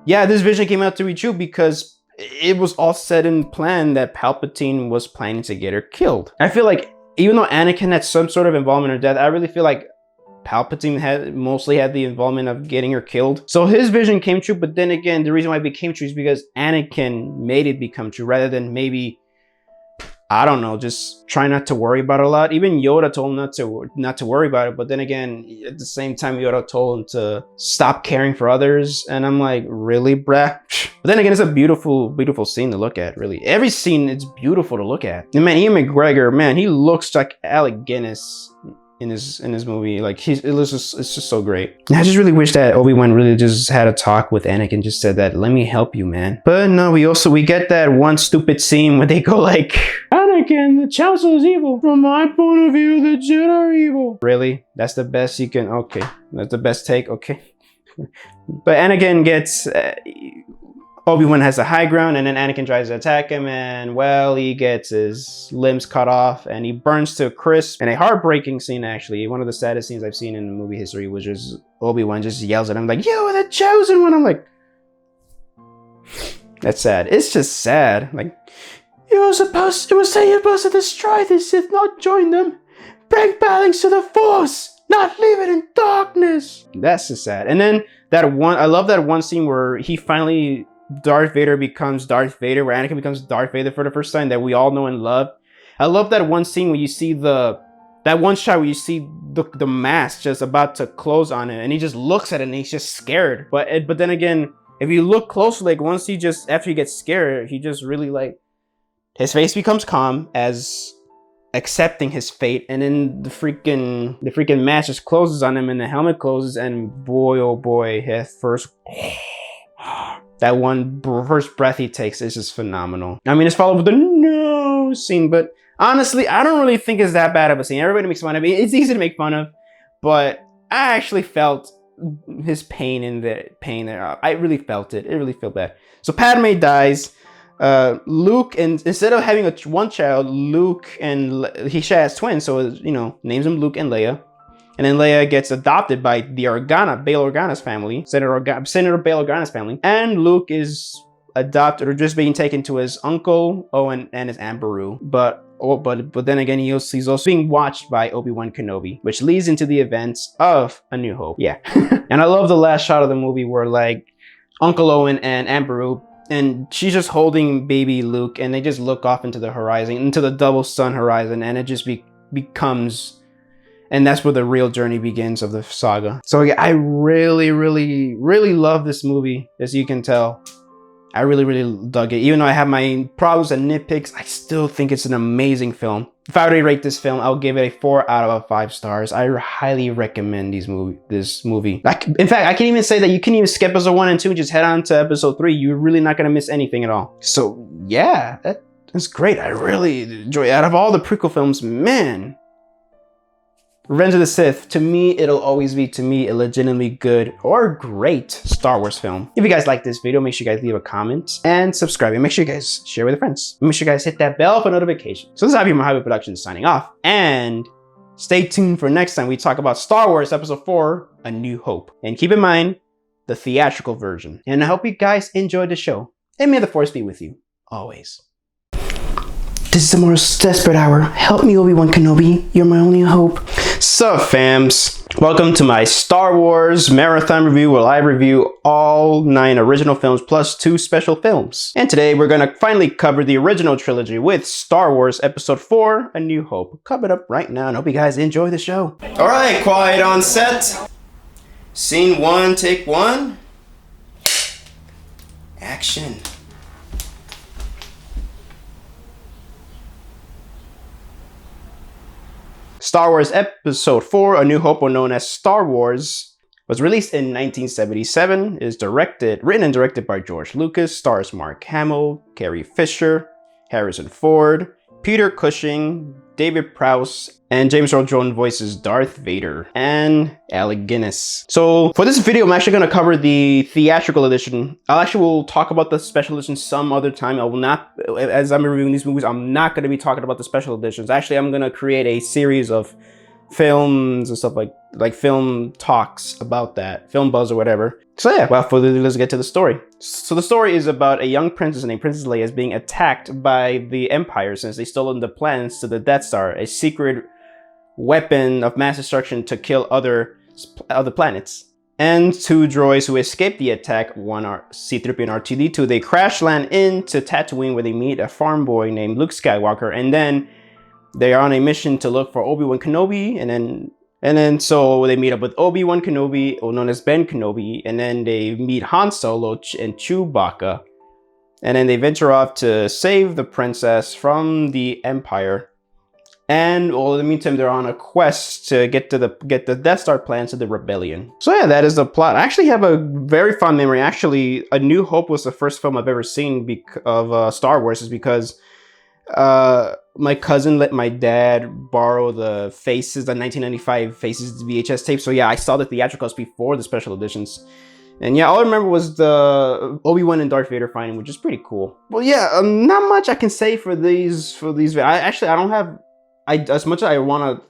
yeah, this vision came out to be true because it was all said and planned that Palpatine was planning to get her killed. I feel like even though Anakin had some sort of involvement in her death, I really feel like Palpatine mostly had the involvement of getting her killed. So his vision came true, but then again, the reason why it became true is because Anakin made it become true rather than maybe, I don't know, just try not to worry about it a lot. Even Yoda told him not to worry about it, but then again, at the same time, Yoda told him to stop caring for others, and I'm like, really, bruh? But then again, it's a beautiful, beautiful scene to look at, really. Every scene, it's beautiful to look at. And man, Ian McGregor, man, he looks like Alec Guinness in his movie. Like, it's just so great. And I just really wish that Obi-Wan really just had a talk with Anakin, just said that, let me help you, man. But no, we get that one stupid scene where they go like, Anakin, the Chancellor is evil. From my point of view, the Jedi are evil. Really? That's the best you can, okay. That's the best take, okay. But Anakin gets, Obi-Wan has the high ground, and then Anakin tries to attack him, and well, he gets his limbs cut off, and he burns to a crisp. And a heartbreaking scene, actually. One of the saddest scenes I've seen in movie history was just Obi-Wan just yells at him like, you are the chosen one. I'm like, that's sad. It's just sad. Like, it was saying you're supposed to destroy the Sith, not join them. Bring balance to the Force, not leave it in darkness. That's just sad. And then I love that one scene where he finally, Darth Vader becomes Darth Vader, where Anakin becomes Darth Vader for the first time, that we all know and love. I love that one scene where you see that one shot where you see the mask just about to close on him, and he just looks at it and he's just scared. But then again, if you look closely, like after he gets scared, he just really like, his face becomes calm as accepting his fate, and then the freaking mask just closes on him, and the helmet closes, and boy, oh boy, his first breath he takes is just phenomenal. I mean, it's followed with the no scene, but honestly, I don't really think it's that bad of a scene. Everybody makes fun of it. It's easy to make fun of, but I actually felt his pain there. I really felt it. It really felt bad. So Padme dies. Luke, and instead of having one child, Luke and he has twins, so names him Luke and Leia. And then Leia gets adopted by the Bail Organa's family, Senator Bail Organa's family. And Luke is adopted or just being taken to his uncle Owen and his Aunt Beru. But then again, he's also being watched by Obi-Wan Kenobi, which leads into the events of A New Hope. Yeah. And I love the last shot of the movie where like Uncle Owen and Aunt Beru, and she's just holding baby Luke, and they just look off into the horizon, into the double sun horizon, and it just becomes. And that's where the real journey begins of the saga. So yeah, I really, really, really love this movie, as you can tell. I really, really dug it. Even though I have my problems and nitpicks, I still think it's an amazing film. If I were to rate this film, I'll give it a 4 out of 5 stars. I highly recommend this movie. In fact, I can even say that you can even skip episode 1 and 2 and just head on to episode 3. You're really not going to miss anything at all. So yeah, that's great. I really enjoy it. Out of all the prequel films, man, Revenge of the Sith, to me, it'll always be, a legitimately good or great Star Wars film. If you guys like this video, make sure you guys leave a comment and subscribe. And make sure you guys share with your friends. Make sure you guys hit that bell for notifications. So this is JAVIWOOD Productions signing off. And stay tuned for next time we talk about Star Wars Episode 4, A New Hope. And keep in mind, the theatrical version. And I hope you guys enjoyed the show. And may the Force be with you, always. This is the most desperate hour. Help me, Obi-Wan Kenobi. You're my only hope. Sup, fams? Welcome to my Star Wars marathon review, where I review all 9 original films plus 2 special films. And today we're gonna finally cover the original trilogy with Star Wars Episode 4, A New Hope. Coming up right now, and hope you guys enjoy the show. All right, quiet on set. Scene 1, take 1. Action. Star Wars Episode 4, A New Hope, or known as Star Wars, was released in 1977, is written and directed by George Lucas, stars Mark Hamill, Carrie Fisher, Harrison Ford, Peter Cushing, David Prowse, and James Earl Jones voices Darth Vader and Alec Guinness. So for this video, I'm actually going to cover the theatrical edition. Will talk about the special edition some other time. I will not, as I'm reviewing these movies, I'm not going to be talking about the special editions. Actually, I'm going to create a series of films and stuff like film talks about that, film buzz or whatever. So yeah, without further ado, let's get to the story. So the story is about a young princess named Princess Leia is being attacked by the Empire since they stolen the plans to the Death Star, a secret weapon of mass destruction to kill other planets. And 2 droids who escaped the attack, one are C-3PO and R2-D2, they crash land into Tatooine, where they meet a farm boy named Luke Skywalker, and then they are on a mission to look for Obi-Wan Kenobi, and then so they meet up with Obi-Wan Kenobi, or known as Ben Kenobi, and then they meet Han Solo and Chewbacca, and then they venture off to save the princess from the Empire. And in the meantime, they're on a quest to get the Death Star plans to the rebellion. So yeah, that is the plot. I actually have a very fond memory. Actually, A New Hope was the first film I've ever seen of Star Wars, is because my cousin let my dad borrow the 1995 Faces VHS tape. So yeah, I saw the theatricals before the special editions. And yeah, all I remember was the Obi-Wan and Darth Vader fighting, which is pretty cool. Well, yeah, not much I can say for these. I don't have. As much as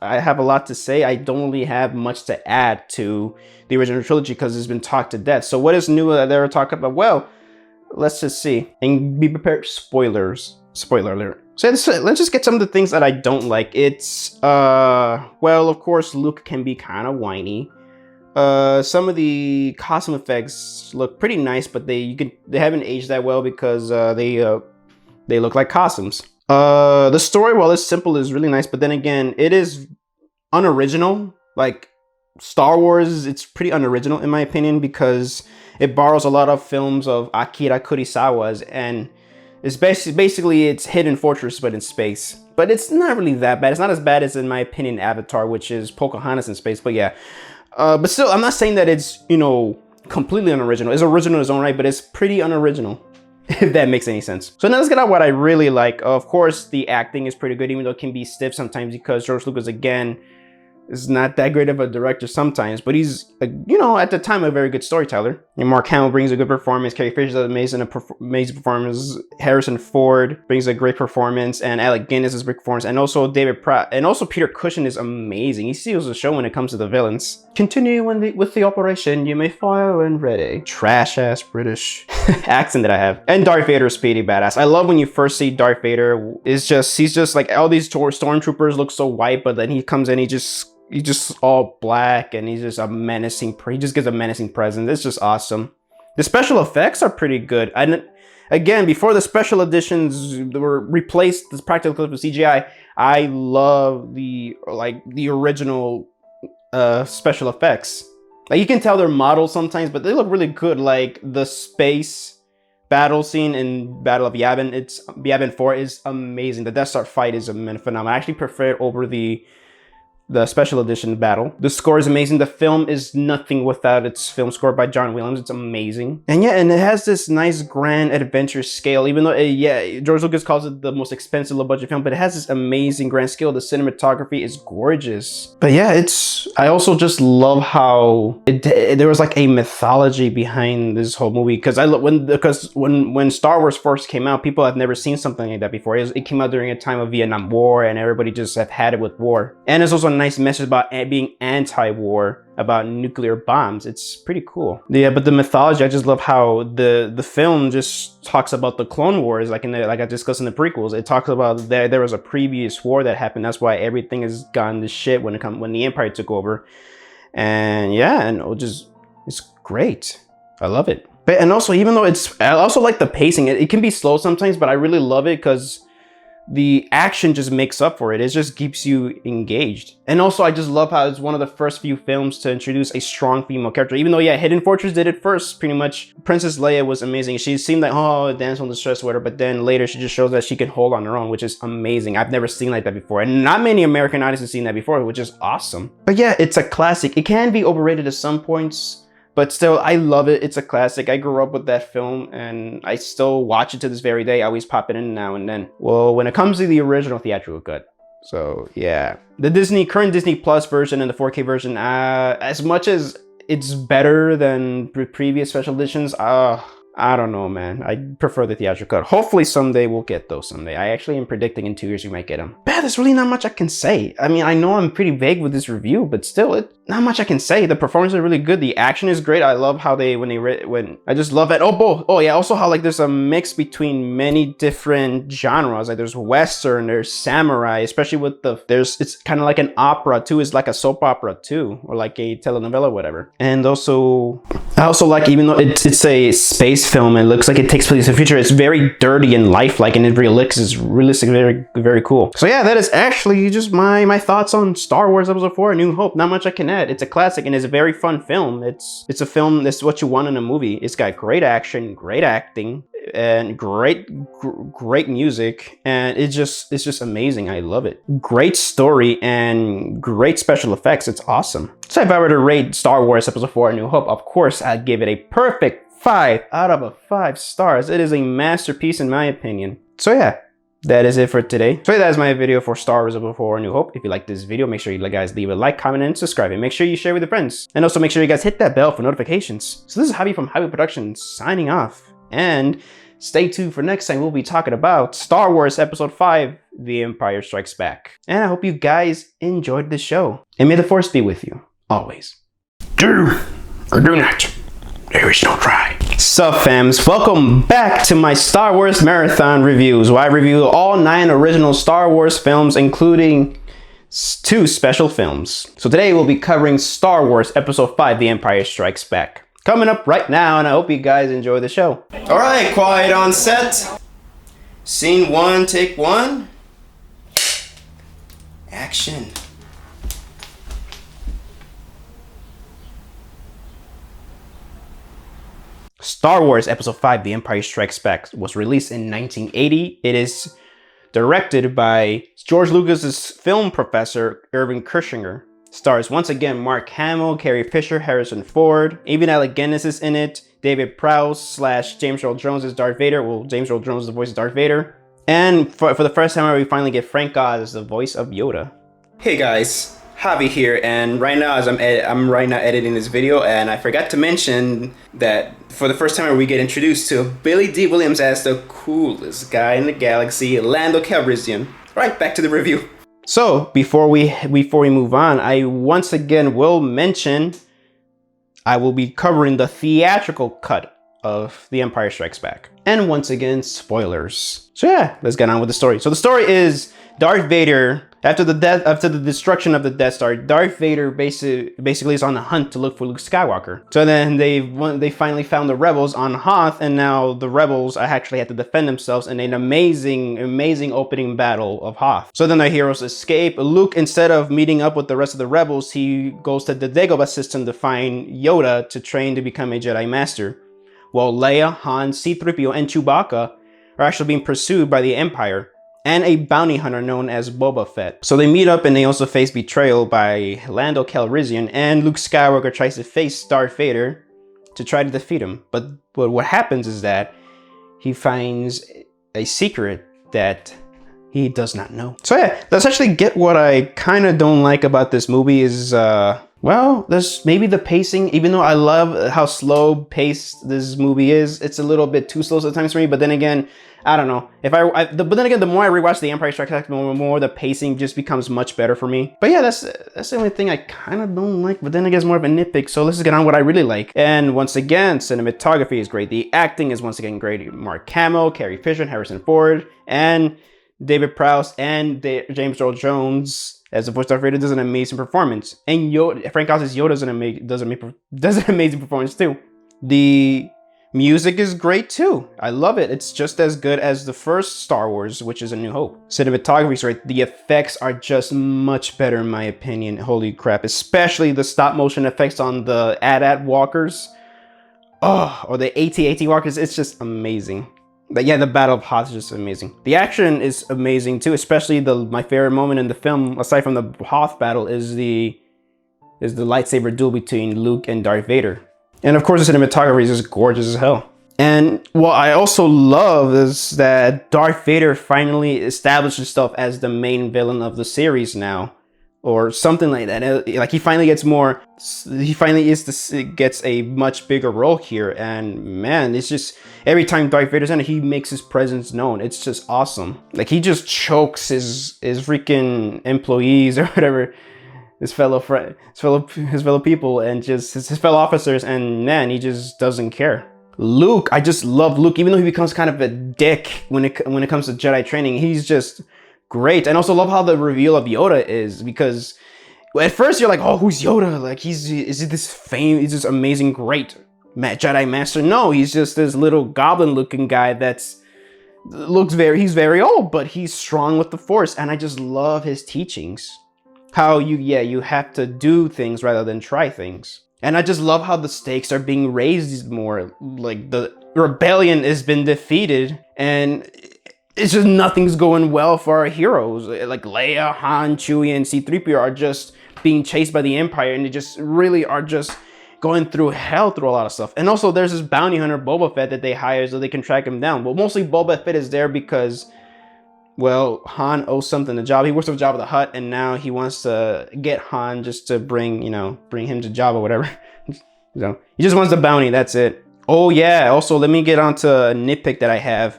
I have a lot to say, I don't really have much to add to the original trilogy because it's been talked to death. So what is new that they're talking about? Well, let's just see. And be prepared, spoilers. Spoiler alert. So let's just get some of the things that I don't like. It's, well, of course, Luke can be kind of whiny. Some of the costume effects look pretty nice, but they haven't aged that well because they look like costumes. The story, while it's simple, is really nice, but then again, it is unoriginal. Like Star Wars, it's pretty unoriginal in my opinion because it borrows a lot of films of Akira Kurosawa's, and it's basically it's Hidden Fortress but in space. But it's not really that bad. It's not as bad as, in my opinion, Avatar, which is Pocahontas in space. But yeah, but still, I'm not saying that it's completely unoriginal. It's original in its own right, but it's pretty unoriginal. If that makes any sense. So now let's get out what I really like. Of course, the acting is pretty good, even though it can be stiff sometimes because George Lucas, again, is not that great of a director sometimes, but he's, at the time, a very good storyteller. And Mark Hamill brings a good performance. Carrie Fisher's amazing performance. Harrison Ford brings a great performance, and Alec Guinness is a great performance. And also David Pratt, and also Peter Cushing is amazing. He steals the show when it comes to the villains. Continue with the operation. You may fire when ready. Trash ass British accent that I have. And Darth Vader is pretty badass. I love when you first see Darth Vader. He's just like all these stormtroopers look so white, but then he comes in, he's just all black, and he's just a menacing. He just gives a menacing presence. It's just awesome. The special effects are pretty good. And again, before the special editions were replaced, this practical clips with CGI, I love the original special effects. Like, you can tell they're models sometimes, but they look really good. Like the space battle scene in Battle of Yavin, Yavin 4 is amazing. The Death Star fight is phenomenal. I actually prefer it over the special edition battle. The score is amazing. The film is nothing without its film score by John Williams. It's amazing. And yeah, and it has this nice grand adventure scale, even though, George Lucas calls it the most expensive low budget film, but it has this amazing grand scale. The cinematography is gorgeous. But yeah, I also just love how there was like a mythology behind this whole movie. Because when Star Wars first came out, people have never seen something like that before. It came out during a time of Vietnam War, and everybody just have had it with war. And it's also a nice message about being anti-war, about nuclear bombs. It's pretty cool. Yeah, but the mythology, I just love how the film just talks about the Clone Wars, like I discussed in the prequels. It talks about there was a previous war that happened. That's why everything has gone to shit when the Empire took over. And yeah, and it's great. I love it. But and also, even though I also like the pacing. It can be slow sometimes, but I really love it because the action just makes up for it. It just keeps you engaged. And also, I just love how it's one of the first few films to introduce a strong female character. Even though, yeah, Hidden Fortress did it first, pretty much. Princess Leia was amazing. She seemed like, oh, damsel in distress with her, but then later she just shows that she can hold on her own, which is amazing. I've never seen like that before. And not many American audiences have seen that before, which is awesome. But yeah, it's a classic. It can be overrated at some points, but still, I love it. It's a classic. I grew up with that film, and I still watch it to this very day. I always pop it in now and then. Well, when it comes to the original theatrical cut, so yeah, the current Disney Plus version and the 4K version, as much as it's better than previous special editions, I don't know, man. I prefer the theatrical cut. Hopefully someday we'll get those someday. I actually am predicting in 2 years we might get them. But there's really not much I can say. I mean, I know I'm pretty vague with this review, but still, not much I can say. The performances are really good. The action is great. I love how I just love it. Oh yeah, also how like there's a mix between many different genres. Like there's Western, there's samurai, especially with it's kind of like an opera too. It's like a soap opera too, or like a telenovela, whatever. And also, I also like, even though it's a space film, it looks like it takes place in the future, it's very dirty and lifelike, and it really looks realistic, very, very cool. So yeah, that is actually just my thoughts on Star Wars Episode 4: A New Hope. Not much I can add. It's a classic, and it's a very fun film. It's a film that's what you want in a movie. It's got great action, great acting, and great music, and it's just amazing. I love it. Great story and great special effects. It's awesome. So if I were to rate Star Wars Episode 4: A New Hope, of course I'd give it a perfect 5 out of 5 stars. It is a masterpiece in my opinion. So yeah, that is it for today. So that is my video for Star Wars Episode 4: A New Hope. If you like this video, make sure you guys leave a like, comment, and subscribe. And make sure you share with your friends. And also make sure you guys hit that bell for notifications. So this is Javi from JAVIWOOD Productions signing off. And stay tuned for next time. We'll be talking about Star Wars Episode 5, The Empire Strikes Back. And I hope you guys enjoyed the show. And may the Force be with you, always. Do or do not. There is no try. Sup fams, welcome back to my Star Wars Marathon reviews, where I review all 9 original Star Wars films, including 2 special films. So today we'll be covering Star Wars Episode 5, The Empire Strikes Back. Coming up right now, and I hope you guys enjoy the show. Alright, quiet on set. Scene 1, take 1. Action. Star Wars Episode 5, The Empire Strikes Back was released in 1980. It is directed by George Lucas's film professor, Irving Kirchner. Stars once again Mark Hamill, Carrie Fisher, Harrison Ford. Even Alec Guinness is in it. David Prowse / James Earl Jones is Darth Vader. Well, James Earl Jones is the voice of Darth Vader. And for the first time, we finally get Frank Oz as the voice of Yoda. Hey guys. Javi here, and right now as I'm right now editing this video, and I forgot to mention that for the first time we get introduced to Billy D. Williams as the coolest guy in the galaxy, Lando Calrissian. Right, back to the review. So before we move on, I once again will mention I will be covering the theatrical cut of The Empire Strikes Back. And once again, spoilers. So yeah, let's get on with the story. So the story is Darth Vader, after the destruction of the Death Star, Darth Vader basically is on the hunt to look for Luke Skywalker. So then they finally found the rebels on Hoth, and now the rebels actually had to defend themselves in an amazing opening battle of Hoth. So then the heroes escape. Luke, instead of meeting up with the rest of the rebels, he goes to the Dagobah system to find Yoda to train to become a Jedi Master. While Leia, Han, C-3PO, and Chewbacca are actually being pursued by the Empire and a bounty hunter known as Boba Fett. So they meet up and they also face betrayal by Lando Calrissian, and Luke Skywalker tries to face Darth Vader to try to defeat him. But what happens is that he finds a secret that he does not know. So yeah, let's actually get what I kind of don't like about this movie is, well, there's maybe the pacing. Even though I love how slow paced this movie is, it's a little bit too slow sometimes for me. But then again, I don't know. But then again, the more I rewatch The Empire Strikes Back, the more the pacing just becomes much better for me. But yeah, that's the only thing I kind of don't like. But then I guess more of a nitpick. So let's get on what I really like. And once again, cinematography is great. The acting is once again great. Mark Hamill, Carrie Fisher, Harrison Ford, and David Prowse and James Earl Jones as the voice Darth Vader does an amazing performance. And Frank Oz's Yoda does an amazing performance too. The music is great too. I love it. It's just as good as the first Star Wars, which is A New Hope. Cinematography is great. The effects are just much better in my opinion. Holy crap. Especially the stop motion effects on the AT-AT walkers. Oh, or the AT-AT walkers. It's just amazing. But yeah, the Battle of Hoth is just amazing. The action is amazing too, especially my favorite moment in the film, aside from the Hoth battle, is the lightsaber duel between Luke and Darth Vader. And of course, the cinematography is just gorgeous as hell. And what I also love is that Darth Vader finally established himself as the main villain of the series now, or something like that. Like he finally gets a much bigger role here. And man, it's just every time Darth Vader's in it, he makes his presence known. It's just awesome. Like he just chokes his freaking employees or whatever. His fellow people and just his fellow officers, and man, he just doesn't care. Luke, I just love Luke, even though he becomes kind of a dick when it comes to Jedi training. He's just great. And also love how the reveal of Yoda is, because at first you're like, oh, who's Yoda? Like is he this amazing great Jedi Master? No, he's just this little goblin looking guy he's very old, but he's strong with the Force, and I just love his teachings. How you have to do things rather than try things. And I just love how the stakes are being raised more. Like the rebellion has been defeated and it's just nothing's going well for our heroes. Like Leia, Han, Chewie, and C-3PO are just being chased by the Empire, and they just really are just going through hell through a lot of stuff. And also there's this bounty hunter Boba Fett that they hire so they can track him down. But mostly Boba Fett is there because, well, Han owes something to Jabba. He works with Jabba the Hutt, and now he wants to get Han just to bring him to Jabba, whatever. So he just wants the bounty, that's it. Oh yeah, also let me get onto a nitpick that I have.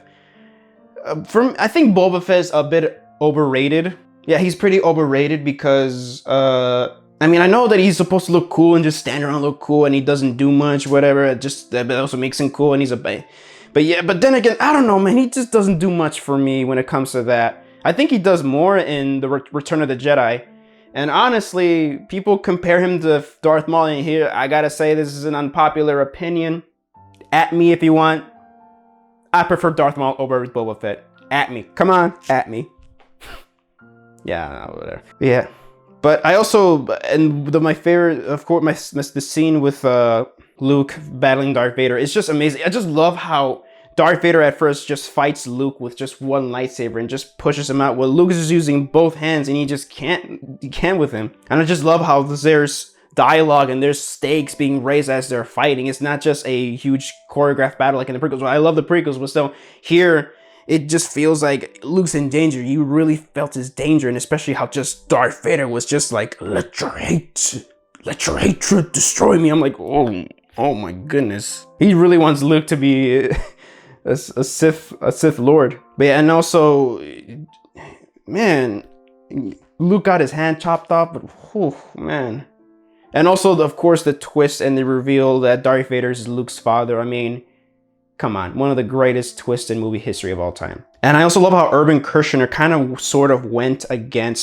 I think Boba Fett's a bit overrated. Yeah, he's pretty overrated because, I mean, I know that he's supposed to look cool and just stand around look cool, and he doesn't do much, whatever. That also makes him cool, and he's but then again, I don't know, man. He just doesn't do much for me when it comes to that. I think he does more in the Return of the Jedi. And honestly, people compare him to Darth Maul, and here I gotta say this is an unpopular opinion. At me if you want. I prefer Darth Maul over Boba Fett. At me. Come on, at me. Yeah, whatever. Yeah. But I also, and my favorite, of course, the scene with Luke battling Darth Vader is just amazing. I just love how Darth Vader at first just fights Luke with just one lightsaber and just pushes him out. Well, Luke is using both hands and he just can't with him. And I just love how there's dialogue and there's stakes being raised as they're fighting. It's not just a huge choreographed battle like in the prequels. Well, I love the prequels, but still here it just feels like Luke's in danger. You really felt his danger, and especially how just Darth Vader was just like, let your hatred destroy me. I'm like, oh my goodness. He really wants Luke to be a Sith Lord. But yeah, and also, man, Luke got his hand chopped off, but whew, man. And also, of course, the twist and the reveal that Darth Vader is Luke's father. I mean, come on, one of the greatest twists in movie history of all time. And I also love how Urban Kirshner kind of sort of went against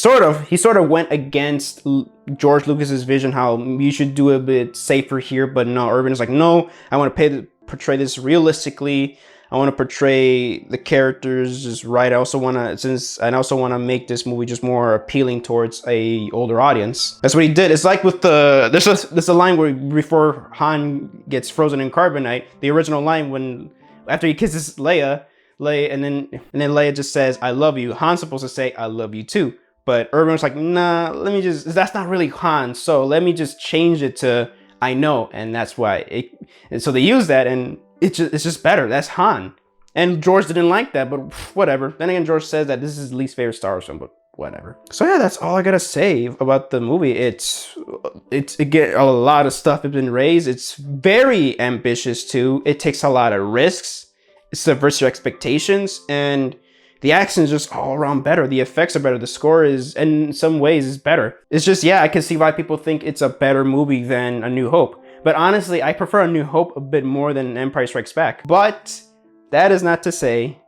George Lucas's vision, how you should do a bit safer here, but no, Urban is like, no, I want to portray this realistically. I want to portray the characters just right. I also want to make this movie just more appealing towards a older audience. That's what he did. It's like with there's a line where before Han gets frozen in carbonite, the original line after he kisses Leia, and then Leia just says, I love you. Han's supposed to say, I love you too. But Urban was like, nah, that's not really Han. So let me just change it to I know. And that's why and so they use that, and it's just better. That's Han. And George didn't like that, but whatever. Then again, George says that this is his least favorite Star Wars film, but whatever. So yeah, that's all I gotta say about the movie. It's again, a lot of stuff has been raised. It's very ambitious too. It takes a lot of risks. It subverts your expectations, and the action is just all around better. The effects are better. The score is, in some ways, is better. It's just, yeah, I can see why people think it's a better movie than A New Hope. But honestly, I prefer A New Hope a bit more than Empire Strikes Back. But that is not to say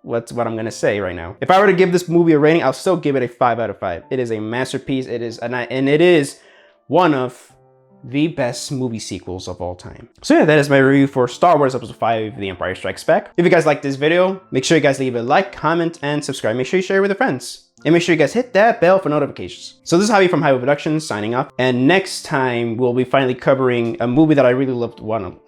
what I'm gonna say right now. If I were to give this movie a rating, I'll still give it a 5 out of 5. It is a masterpiece. It is, and it is one of the best movie sequels of all time. So yeah, that is my review for Star Wars Episode 5, The Empire Strikes Back. If you guys like this video, make sure you guys leave a like, comment, and subscribe. Make sure you share it with your friends. And make sure you guys hit that bell for notifications. So this is Javi from JAVIWOOD Productions signing off. And next time, we'll be finally covering a movie that I really loved,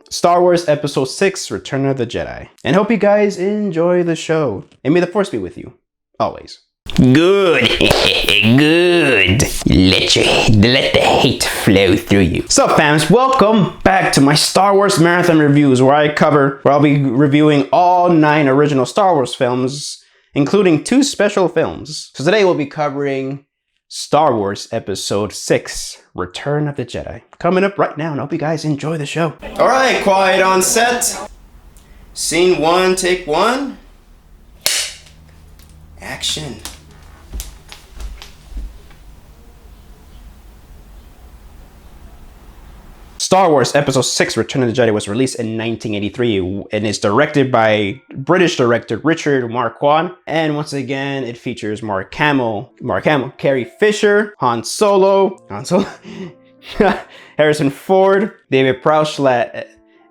Star Wars Episode 6, Return of the Jedi. And hope you guys enjoy the show. And may the Force be with you, always. Good, good. Let the hate flow through you. So fams, welcome back to my Star Wars Marathon Reviews, where I'll be reviewing all 9 original Star Wars films, including 2 special films. So today we'll be covering Star Wars Episode 6, Return of the Jedi. Coming up right now, and I hope you guys enjoy the show. All right, quiet on set. Scene 1, take 1. Action. Star Wars Episode 6 Return of the Jedi was released in 1983 and is directed by British director Richard Marquand. And once again, it features Mark Hamill, Carrie Fisher, Han Solo, Harrison Ford, David Prowse,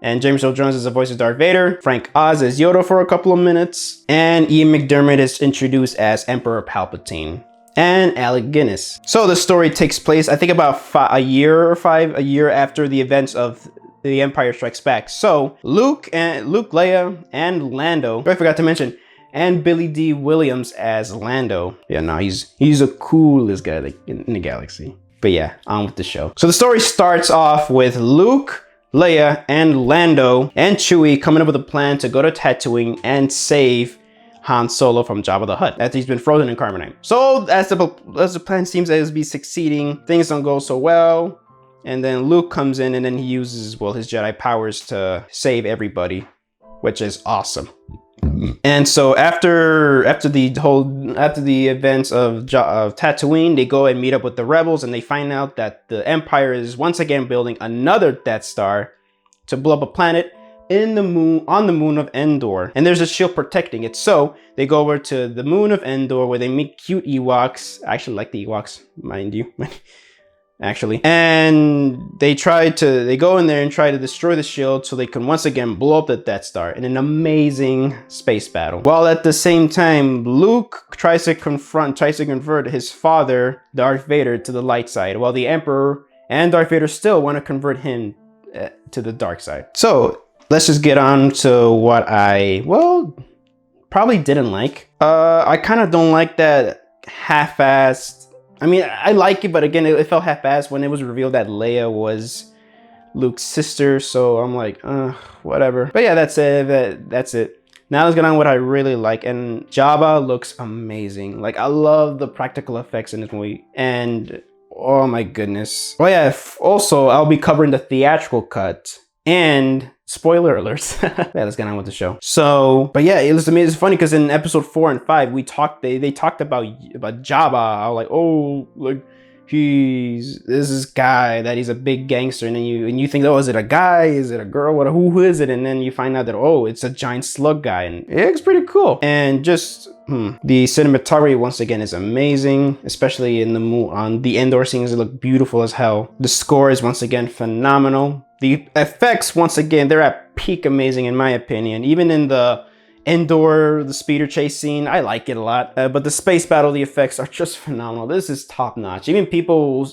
and James Earl Jones is the voice of Darth Vader, Frank Oz as Yoda for a couple of minutes, and Ian McDiarmid is introduced as Emperor Palpatine, and Alec Guinness. So the story takes place, I think, about a year after the events of The Empire Strikes Back. So Luke, Leia, and Lando, I forgot to mention, and Billy D. Williams as Lando. Yeah, no, he's the coolest guy in the galaxy. But yeah, on with the show. So the story starts off with Luke, Leia, and Lando, and Chewie coming up with a plan to go to Tatooine and save Han Solo from Jabba the Hutt after he's been frozen in carbonite. So as the plan seems to be succeeding, things don't go so well. And then Luke comes in and then he uses, well, his Jedi powers to save everybody, which is awesome. And so after the events of Tatooine, they go and meet up with the rebels, and they find out that the Empire is once again building another Death Star to blow up a planet on the moon of Endor, and there's a shield protecting it. So they go over to the moon of Endor, where they meet cute Ewoks. I actually like the Ewoks, mind you. Actually, and they go in there and try to destroy the shield so they can once again blow up the Death Star in an amazing space battle. While at the same time, Luke tries to convert his father, Darth Vader, to the light side, while the Emperor and Darth Vader still want to convert him to the dark side. So let's just get on to what I, probably didn't like. I kind of don't like that half-assed. I mean, I like it, but again, it felt half-assed when it was revealed that Leia was Luke's sister. So I'm like, whatever. But yeah, that's it. Now let's get on what I really like. And Jabba looks amazing. Like, I love the practical effects in this movie. And oh my goodness. Oh yeah, also I'll be covering the theatrical cut. And spoiler alerts. Yeah, let's get on with the show. So, but yeah, it's funny because in episode 4 and 5, they talked about Jabba. I was like, oh, like there's this guy that he's a big gangster, and then you think, oh, is it a guy? Is it a girl? Who is it? And then you find out that, oh, it's a giant slug guy, and it's pretty cool. And just the cinematography once again is amazing, especially in on the Endor scenes. It look beautiful as hell. The score is once again phenomenal. The effects, once again, they're at peak amazing in my opinion. Even in the Endor, the speeder chase scene, I like it a lot. But the space battle, the effects are just phenomenal. This is top notch. Even people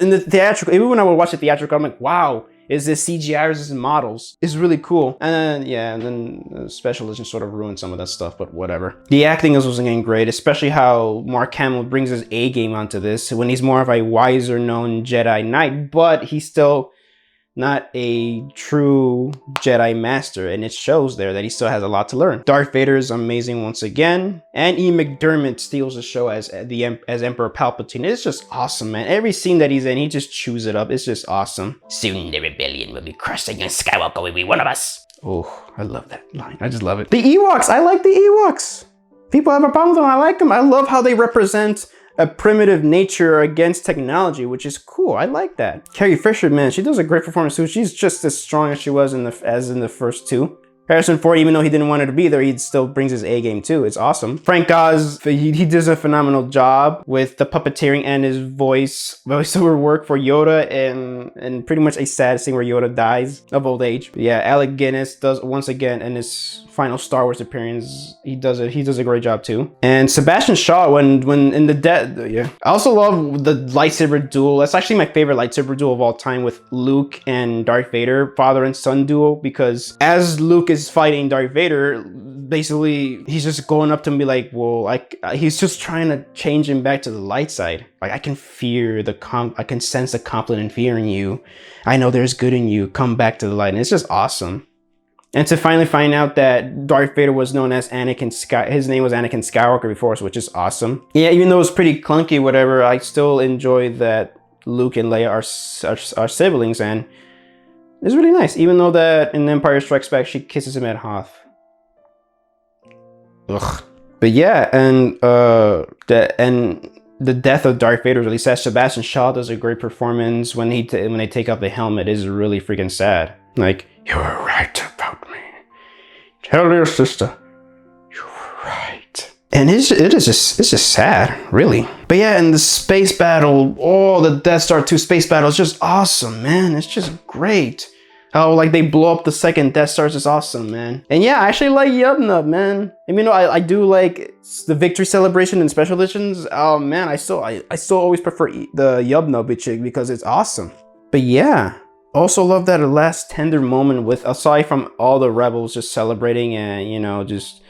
in the theatrical, even when I would watch the theatrical, I'm like, wow, is this CGI or is this models? It's really cool. And then the special edition sort of ruined some of that stuff, but whatever. The acting was again great, especially how Mark Hamill brings his A game onto this when he's more of a wiser known Jedi Knight, but he's still not a true Jedi Master, and it shows there that he still has a lot to learn. Darth Vader is amazing once again, and Ian McDiarmid steals the show as Emperor Palpatine. It's just awesome, man. Every scene that he's in, he just chews it up. It's just awesome. Soon the rebellion will be crushed, and Skywalker will be one of us. Oh, I love that line. I just love it. The Ewoks, I like the Ewoks. People have a problem with them. I like them. I love how they represent a primitive nature against technology, which is cool. I like that. Carrie Fisher, man, she does a great performance too. She's just as strong as she was in the first two. Harrison Ford, even though he didn't want her to be there, he still brings his A game too. It's awesome. Frank Oz, he does a phenomenal job with the puppeteering and his voiceover work for Yoda, and pretty much a sad scene where Yoda dies of old age. But yeah, Alec Guinness does once again in his final Star Wars appearance. He does a great job too. And Sebastian Shaw, when in the dead, yeah. I also love the lightsaber duel. That's actually my favorite lightsaber duel of all time, with Luke and Darth Vader, father and son duel, because as Luke is fighting Darth Vader, basically he's just going up to him and be like, well, he's just trying to change him back to the light side. Like, I can I can sense the conflict and fear in you. I know there's good in you. Come back to the light. And it's just awesome. And to finally find out that Darth Vader was known as his name was Anakin Skywalker before, which is awesome. Yeah, even though it was pretty clunky, whatever, I still enjoy that Luke and Leia are siblings, and it's really nice. Even though that in Empire Strikes Back, she kisses him at Hoth. Ugh. But yeah, and the death of Darth Vader really sad. Sebastian Shaw does a great performance when they take off the helmet. It is really freaking sad. Like, you were right about me. Tell your sister you were right. And it's just sad, really. But yeah, and the space battle, the Death Star 2 space battle is just awesome, man. It's just great. How like they blow up the second Death Star is just awesome, man. And yeah, I actually like Yub-Nub, man. I mean, I do like the victory celebration and special editions. Oh man, I still always prefer the Yub-Nub chick because it's awesome. But yeah, also love that last tender moment with, aside from all the rebels just celebrating and just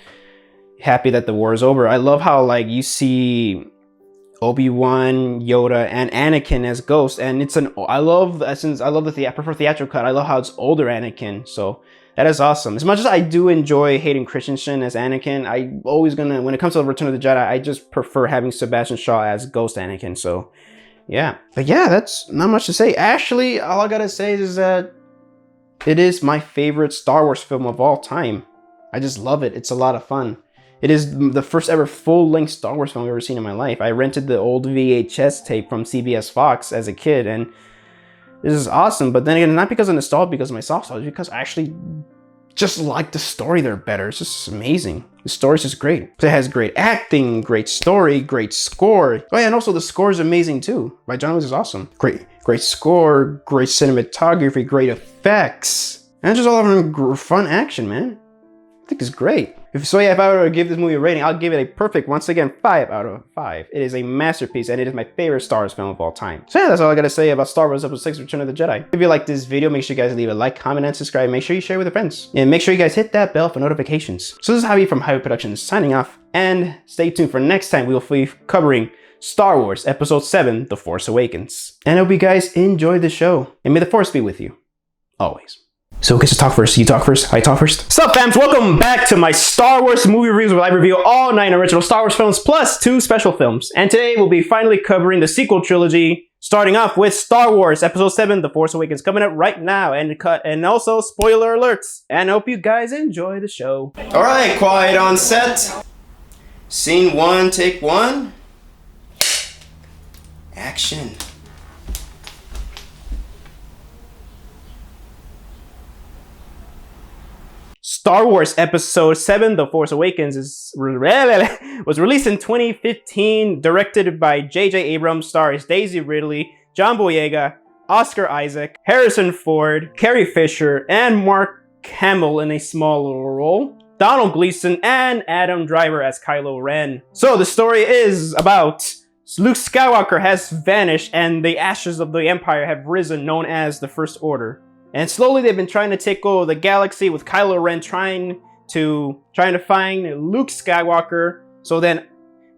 happy that the war is over. I love how like you see Obi-Wan, Yoda, and Anakin as Ghost, and I prefer theatrical cut. I love how it's older Anakin, so that is awesome. As much as I do enjoy Hayden Christensen as Anakin, when it comes to Return of the Jedi, I just prefer having Sebastian Shaw as Ghost Anakin, so yeah. But yeah, that's not much to say. Actually, all I gotta say is that it is my favorite Star Wars film of all time. I just love it. It's a lot of fun. It is the first ever full-length Star Wars film I've ever seen in my life. I rented the old VHS tape from CBS Fox as a kid, and this is awesome. But then again, not because of nostalgia, because of my soft spot, because I actually just like the story there better. It's just amazing. The story's just great. It has great acting, great story, great score. Oh yeah, and also the score is amazing too. By John Williams is awesome. Great score, great cinematography, great effects, and just all around fun action, man. I think it's great. If I were to give this movie a rating, I'll give it a perfect, once again, 5 out of 5. It is a masterpiece, and it is my favorite Star Wars film of all time. So yeah, that's all I gotta say about Star Wars Episode 6, Return of the Jedi. If you like this video, make sure you guys leave a like, comment, and subscribe. Make sure you share with your friends. And make sure you guys hit that bell for notifications. So this is Javi from Javi Productions signing off, and stay tuned for next time. We'll be covering Star Wars Episode 7, The Force Awakens. And I hope you guys enjoyed the show, and may the Force be with you, always. So, okay, so talk first. You talk first. I talk first. Sup, fams? Welcome back to my Star Wars movie reviews, where I review all 9 original Star Wars films plus 2 special films. And today we'll be finally covering the sequel trilogy, starting off with Star Wars Episode 7: The Force Awakens, coming up right now, and also spoiler alerts. And I hope you guys enjoy the show. All right, quiet on set. Scene 1, take 1. Action. Star Wars Episode 7: The Force Awakens was released in 2015, directed by J.J. Abrams, stars Daisy Ridley, John Boyega, Oscar Isaac, Harrison Ford, Carrie Fisher, and Mark Hamill in a small role, Donald Gleason, and Adam Driver as Kylo Ren. So the story is about Luke Skywalker has vanished and the ashes of the Empire have risen, known as the First Order. And slowly they've been trying to take over the galaxy, with Kylo Ren trying to find Luke Skywalker. So then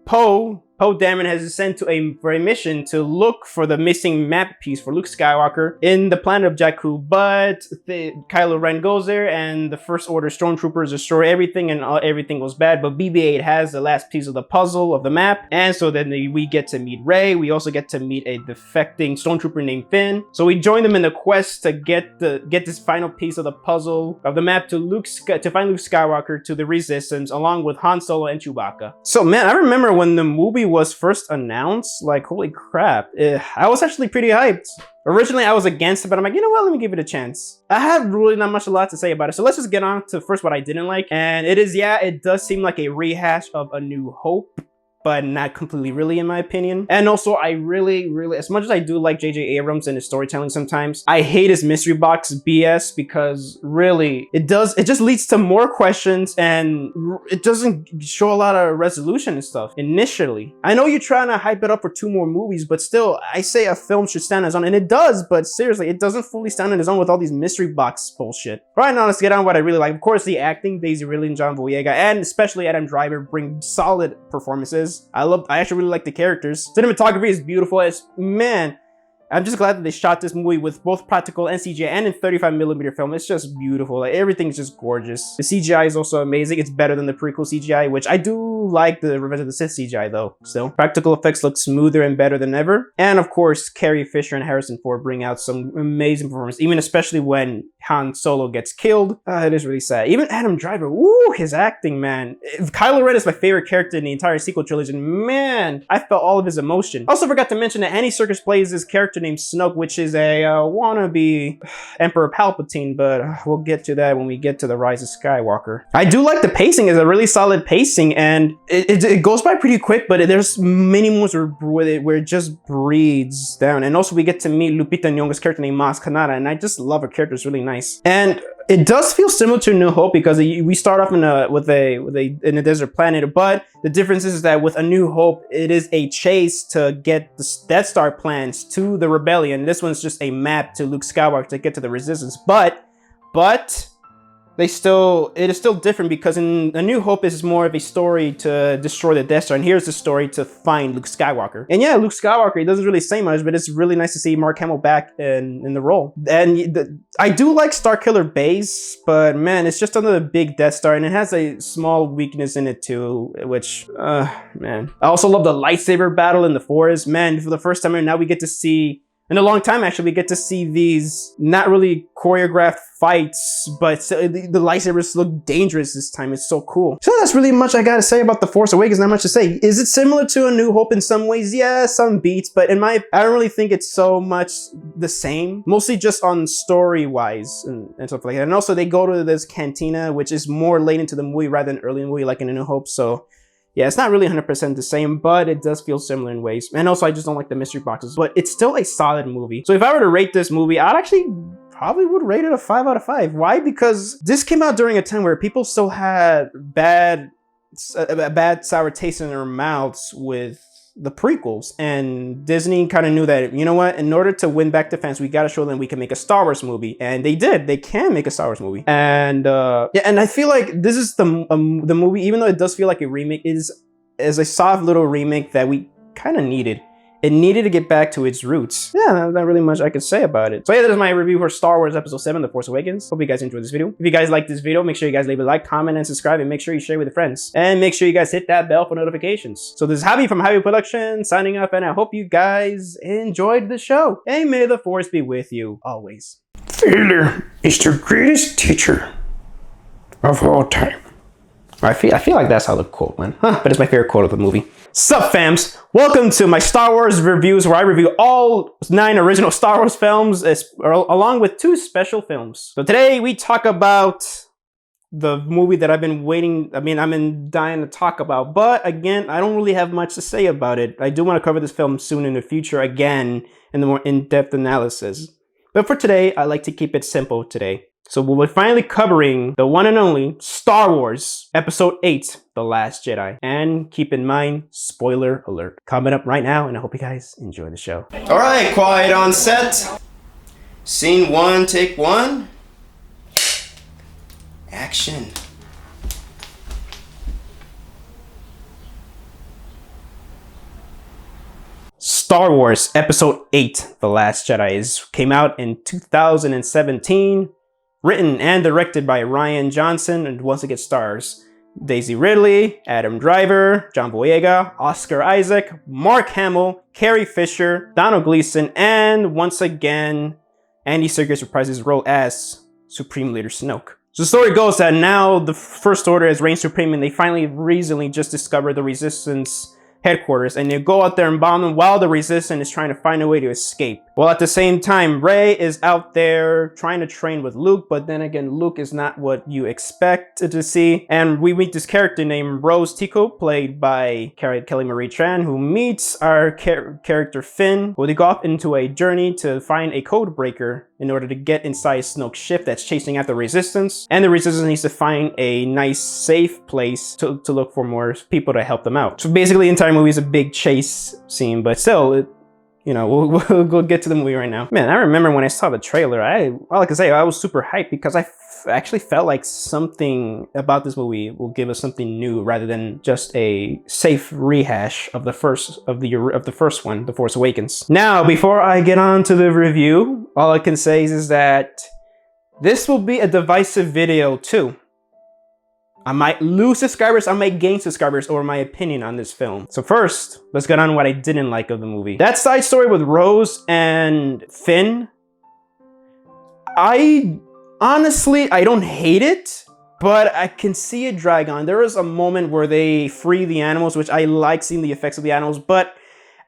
Poe Dameron has sent for a mission to look for the missing map piece for Luke Skywalker in the planet of Jakku. But Kylo Ren goes there, and the First Order stormtroopers destroy everything, and everything goes bad. But BB-8 has the last piece of the puzzle of the map, and so then we get to meet Rey. We also get to meet a defecting stormtrooper named Finn. So we join them in the quest to get this final piece of the puzzle of the map to find Luke Skywalker to the Resistance, along with Han Solo and Chewbacca. So man, I remember when the movie was first announced, like, holy crap, I was actually pretty hyped. Originally I was against it, but I'm like, you know what, let me give it a chance. I have really not much a lot to say about it, so let's just get on to first what I didn't like. And it does seem like a rehash of A New Hope, but not completely really, in my opinion. And also, I really, as much as I do like J.J. Abrams and his storytelling sometimes, I hate his mystery box BS, because really, it just leads to more questions, and it doesn't show a lot of resolution and stuff initially. I know you're trying to hype it up for 2 more movies, but still, I say a film should stand on its own, and it does, but seriously, it doesn't fully stand on its own with all these mystery box bullshit. Right now, let's get on what I really like. Of course, the acting, Daisy Ridley and John Boyega, and especially Adam Driver, bring solid performances. I actually really like the characters. Cinematography is beautiful. I'm just glad that they shot this movie with both practical and CGI, and in 35mm film. It's just beautiful. Like, everything's just gorgeous. The CGI is also amazing. It's better than the prequel CGI, which I do like the Revenge of the Sith CGI though. Still, practical effects look smoother and better than ever. And of course, Carrie Fisher and Harrison Ford bring out some amazing performance, even especially when Han Solo gets killed. It is really sad. Even Adam Driver, woo, his acting, man. Kylo Ren is my favorite character in the entire sequel trilogy, and man, I felt all of his emotion. Also forgot to mention that Andy Serkis plays this character named Snoke, which is a wannabe Emperor Palpatine, but we'll get to that when we get to the Rise of Skywalker. I do like the pacing. It's a really solid pacing, and it goes by pretty quick, but there's many moments where it just breathes down. And also we get to meet Lupita Nyong'o's character named Maz Kanata, and I just love her character. It's really nice. And it does feel similar to New Hope, because we start off in a desert planet, but the difference is that with A New Hope, it is a chase to get the Death Star plans to the Rebellion. This one's just a map to Luke Skywalker to get to the Resistance, but it is still different, because in A New Hope is more of a story to destroy the Death Star, and here's the story to find Luke Skywalker. And yeah, Luke Skywalker, he doesn't really say much, but it's really nice to see Mark Hamill back in the role. And I do like Starkiller Base, but man, it's just another big Death Star, and it has a small weakness in it too, which, man. I also love the lightsaber battle in the forest. Man, for the first time, now we get to see, in a long time, actually, we get to see these not really choreographed fights, but the lightsabers look dangerous this time. It's so cool. So that's really much I gotta say about The Force Awakens. Not much to say. Is it similar to A New Hope in some ways? Yeah, some beats, but I don't really think it's so much the same. Mostly just on story-wise and stuff like that. And also, they go to this cantina, which is more late into the movie rather than early in the movie, like in A New Hope. So yeah, it's not really 100% the same, but it does feel similar in ways. And also, I just don't like the mystery boxes, but it's still a solid movie. So if I were to rate this movie, I'd actually probably would rate it a 5 out of 5. Why? Because this came out during a time where people still had bad sour taste in their mouths with the prequels, and Disney kind of knew that, you know what, in order to win back the fans, we got to show them we can make a Star Wars movie, and they did. They can make a Star Wars movie, and yeah, and I feel like this is the movie, even though it does feel like a remake, is a soft little remake that we kind of needed. It needed to get back to its roots. Yeah, there's not really much I could say about it. So yeah, that is my review for Star Wars Episode 7, The Force Awakens. Hope you guys enjoyed this video. If you guys like this video, make sure you guys leave a like, comment, and subscribe, and make sure you share with your friends. And make sure you guys hit that bell for notifications. So this is Javi from JAVIWOOD Productions signing off, and I hope you guys enjoyed the show. And may the Force be with you always. Failure is the greatest teacher of all time. I feel like that's how the quote went, but it's my favorite quote of the movie. Sup fams, welcome to my Star Wars reviews where I review all 9 original Star Wars films along with 2 special films. So today we talk about the movie that I've been dying to talk about, but again, I don't really have much to say about it. I do want to cover this film soon in the future again in the more in-depth analysis. But for today, I like to keep it simple today. So we'll be finally covering the one and only Star Wars Episode 8, The Last Jedi. And keep in mind, spoiler alert. Coming up right now, and I hope you guys enjoy the show. All right, quiet on set. Scene 1, take 1. Action. Star Wars Episode 8, The Last Jedi came out in 2017. Written and directed by Rian Johnson, and once again stars Daisy Ridley, Adam Driver, John Boyega, Oscar Isaac, Mark Hamill, Carrie Fisher, Donald Gleason, and once again, Andy Serkis reprises his role as Supreme Leader Snoke. So the story goes that now the First Order has reigned supreme, and they finally recently just discovered the Resistance headquarters, and they go out there and bomb them while the Resistance is trying to find a way to escape. Well, at the same time, Rey is out there trying to train with Luke, but then again, Luke is not what you expect to see. And we meet this character named Rose Tico, played by Kelly Marie Tran, who meets our character Finn, who they go off into a journey to find a code breaker in order to get inside Snoke's ship that's chasing after Resistance. And the Resistance needs to find a nice, safe place to look for more people to help them out. So basically, the entire movie is a big chase scene, but still, we'll go get to the movie right now. Man, I remember when I saw the trailer, all I can say, I was super hyped because I actually felt like something about this movie will give us something new rather than just a safe rehash of the first one, The Force Awakens. Now, before I get on to the review, all I can say is that this will be a divisive video too. I might lose subscribers, I might gain subscribers over my opinion on this film. So first, let's get on what I didn't like of the movie. That side story with Rose and Finn, honestly, I don't hate it, but I can see it drag on. There is a moment where they free the animals, which I like seeing the effects of the animals, but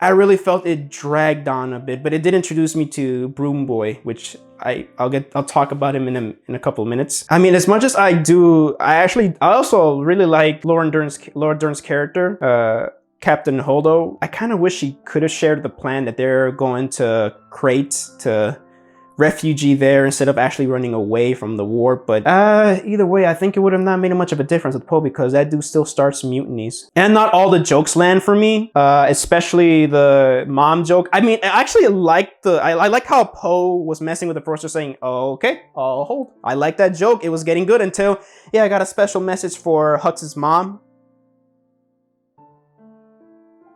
I really felt it dragged on a bit. But it did introduce me to Broom Boy, which I'll talk about him in a couple of minutes. I mean, as much as I do, I also really like Laura Dern's character, Captain Holdo. I kind of wish he could have shared the plan that they're going to Crate to refugee there instead of actually running away from the war. But either way, I think it would have not made much of a difference with Poe because that dude still starts mutinies. And not all the jokes land for me, especially the mom joke. I mean, I actually like I like how Poe was messing with the Force, just saying, oh, okay, I'll hold. I like that joke. It was getting good until, yeah, I got a special message for Hux's mom.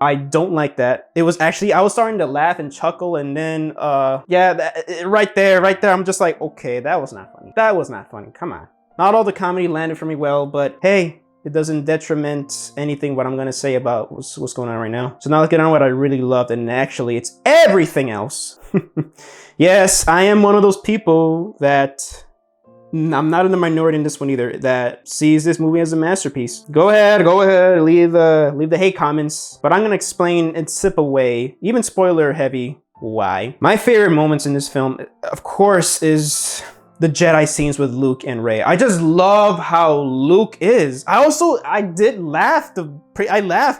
I don't like that. It was actually, I was starting to laugh and chuckle, and then, right there, I'm just like, okay, that was not funny. That was not funny, come on. Not all the comedy landed for me well, but hey, it doesn't detriment anything what I'm gonna say about what's going on right now. So now let's get on what I really loved, and actually, it's everything else. Yes, I am one of those people that, I'm not in the minority in this one either, that sees this movie as a masterpiece. Go ahead, leave the hate comments. But I'm gonna explain in simple way, even spoiler heavy, why. My favorite moments in this film, of course, is the Jedi scenes with Luke and Rey. I just love how Luke is. I laughed,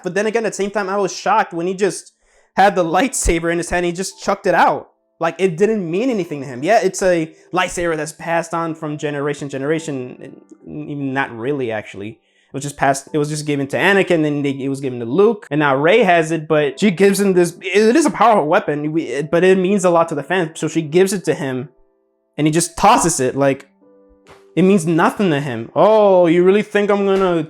but then again, at the same time, I was shocked when he just had the lightsaber in his hand and he just chucked it out. Like, it didn't mean anything to him. Yeah, it's a lightsaber that's passed on from generation to generation. Even not really, actually. It was just given to Anakin, and it was given to Luke, and now Rey has it, but she gives him this, it is a powerful weapon, but it means a lot to the fans, so she gives it to him, and he just tosses it, like, it means nothing to him. Oh, you really think I'm gonna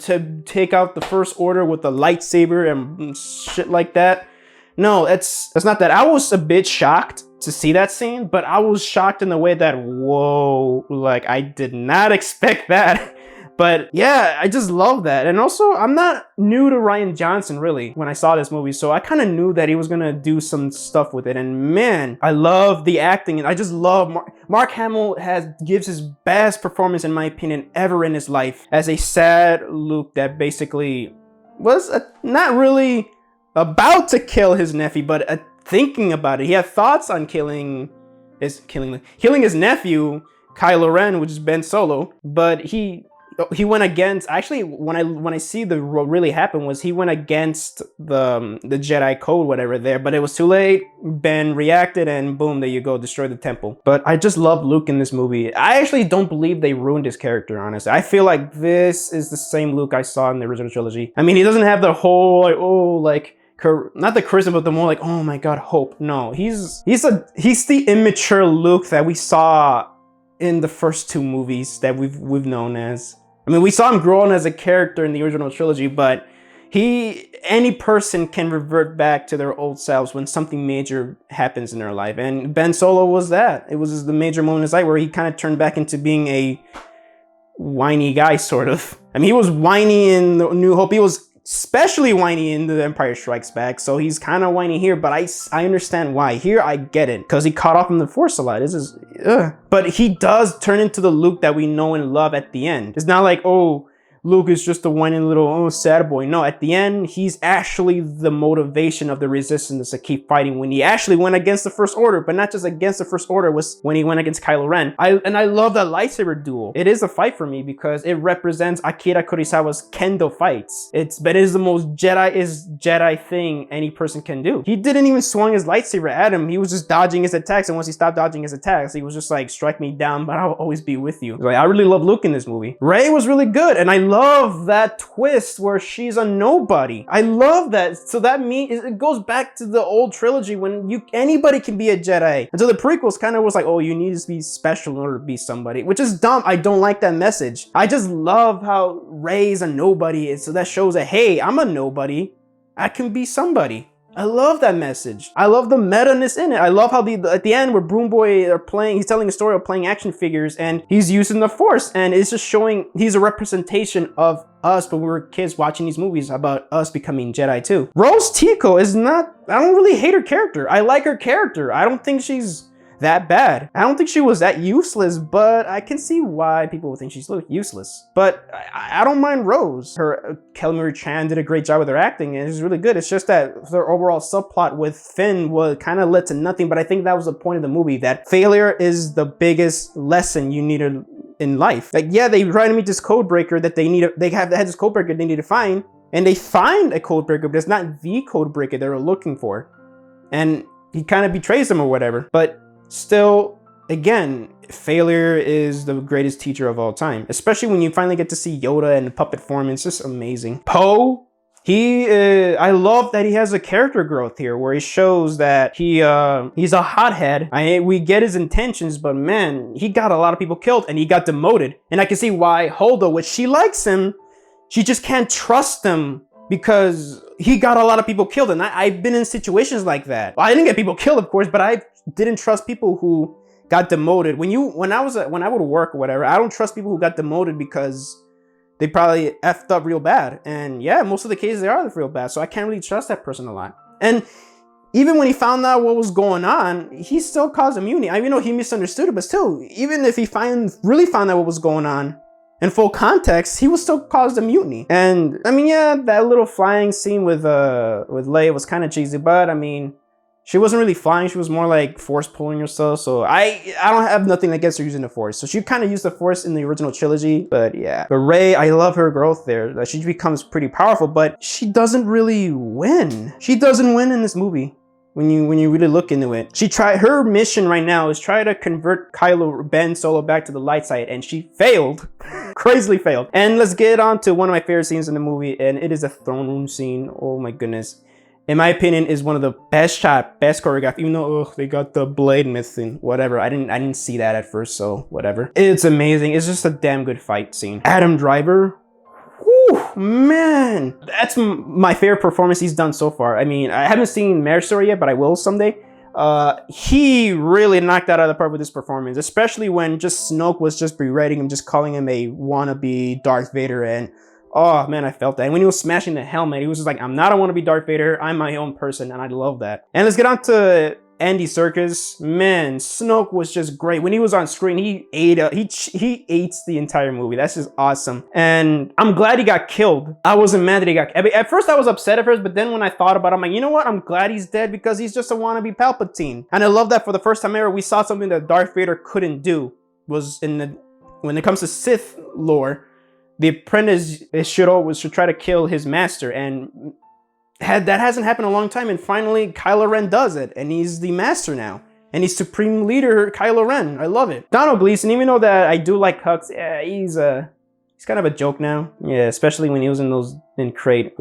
take out the First Order with a lightsaber and shit like that? No, that's not that. I was a bit shocked to see that scene, but I was shocked in the way that, whoa, like I did not expect that. But yeah, I just love that. And also, I'm not new to Rian Johnson really when I saw this movie, so I kind of knew that he was gonna do some stuff with it. And man, I love the acting, and I just love Mark Hamill gives his best performance in my opinion ever in his life as a sad Luke that basically was not really about to kill his nephew, but thinking about it. He had thoughts on killing his nephew Kylo Ren, which is Ben Solo, but he went against. Actually, when I see what really happened was he went against the Jedi code, whatever there, but it was too late. Ben reacted, and boom, there you go, destroy the temple. But I just love Luke in this movie. I actually don't believe they ruined his character, honestly. I feel like this is the same Luke I saw in the original trilogy. I mean, he doesn't have the whole not the charisma, but the more like, oh my god, hope. No, he's the immature Luke that we saw in the first two movies that we've known as. I mean, we saw him growing as a character in the original trilogy, but any person can revert back to their old selves when something major happens in their life. And Ben Solo was that. It was the major moment in his life where he kind of turned back into being a whiny guy, sort of. I mean, he was whiny in the New Hope. He was especially whiny in The Empire Strikes Back, so he's kind of whiny here, but I understand why. Here, I get it, because he caught off in the Force a lot. This is, but he does turn into the Luke that we know and love at the end. It's not like, oh, Luke is just a whiny little sad boy. No, at the end, he's actually the motivation of the resistance to keep fighting when he actually went against the First Order, but not just against the First Order, was when he went against Kylo Ren. I love that lightsaber duel. It is a fight for me because it represents Akira Kurosawa's kendo fights. But it is the most Jedi thing any person can do. He didn't even swing his lightsaber at him. He was just dodging his attacks, and once he stopped dodging his attacks, he was just like, strike me down, but I'll always be with you. Like, I really love Luke in this movie. Rey was really good, and I love that twist where she's a nobody. I love that. So that means it goes back to the old trilogy when anybody can be a Jedi. And so the prequels kind of was like, oh, you need to be special in order to be somebody, which is dumb. I don't like that message. I just love how Rey's a nobody, so that shows that, hey, I'm a nobody. I can be somebody. I love that message. I love the meta-ness in it. I love how at the end where Broom Boy are playing, he's telling a story of playing action figures and he's using the Force, and it's just showing he's a representation of us, but we were kids watching these movies about us becoming Jedi too. Rose Tico is not, I don't really hate her character. I like her character. I don't think she's that bad. I don't think she was that useless, but I can see why people would think she's useless. But I don't mind Rose. Her Kelly Marie Tran did a great job with her acting, and it's really good. It's just that their overall subplot with Finn was kind of led to nothing, but I think that was the point of the movie, that failure is the biggest lesson you need in life. Like, yeah, they try to meet this code breaker that they had this code breaker they need to find, and they find a code breaker, but it's not the code breaker they were looking for. And he kind of betrays them or whatever. But still, again, failure is the greatest teacher of all time, especially when you finally get to see Yoda in puppet form. It's just amazing. Poe, I love that he has a character growth here where he shows that he's a hothead. We get his intentions, but man, he got a lot of people killed and he got demoted. And I can see why Holdo, which she likes him, she just can't trust him because he got a lot of people killed. And I've been in situations like that. Well, I didn't get people killed, of course, but I didn't trust people who got demoted. When I would work or whatever, I don't trust people who got demoted because they probably effed up real bad. And yeah, most of the cases they are real bad. So I can't really trust that person a lot. And even when he found out what was going on, he still caused immunity. I mean, he misunderstood it, but still, even if he really found out what was going on in full context, he was still caused a mutiny. And I mean, yeah, that little flying scene with Leia was kind of cheesy, but I mean, she wasn't really flying. She was more like force pulling herself. So I don't have nothing against her using the Force. So she kind of used the Force in the original trilogy. But yeah. But Rey, I love her growth there. That she becomes pretty powerful, but she doesn't really win. She doesn't win in this movie. When you really look into it. Her mission right now is try to convert Ben Solo back to the light side, and she failed. Crazily failed. And let's get on to one of my favorite scenes in the movie, and it is a throne room scene. Oh my goodness. In my opinion, is one of the best choreographed, even though they got the blade missing, whatever. I didn't see that at first, so whatever. It's amazing. It's just a damn good fight scene. Adam Driver, whew. man, that's my favorite performance he's done so far. I mean, I haven't seen Marriage Story yet, but I will someday. He really knocked that out of the park with this performance, especially when just Snoke was just berating him, just calling him a wannabe Darth Vader, and oh man, I felt that. And when he was smashing the helmet, he was just like, I'm not a wannabe Darth Vader, I'm my own person, and I love that. And let's get on to Andy Serkis. Man, Snoke was just great. When he was on screen, he ate the entire movie. That's just awesome. And I'm glad he got killed. I wasn't mad that he got, I mean, at first I was upset at first, but then when I thought about it, I'm like, you know what? I'm glad he's dead because he's just a wannabe Palpatine. And I love that for the first time ever, we saw something that Darth Vader couldn't do. Was when it comes to Sith lore, the apprentice should try to kill his master, and that hasn't happened in a long time, and finally Kylo Ren does it, and he's the master now, and he's Supreme Leader Kylo Ren. I love it. Donald Gleason, even though that I do like Hux, yeah, he's kind of a joke now. Yeah, especially when he was in Crate.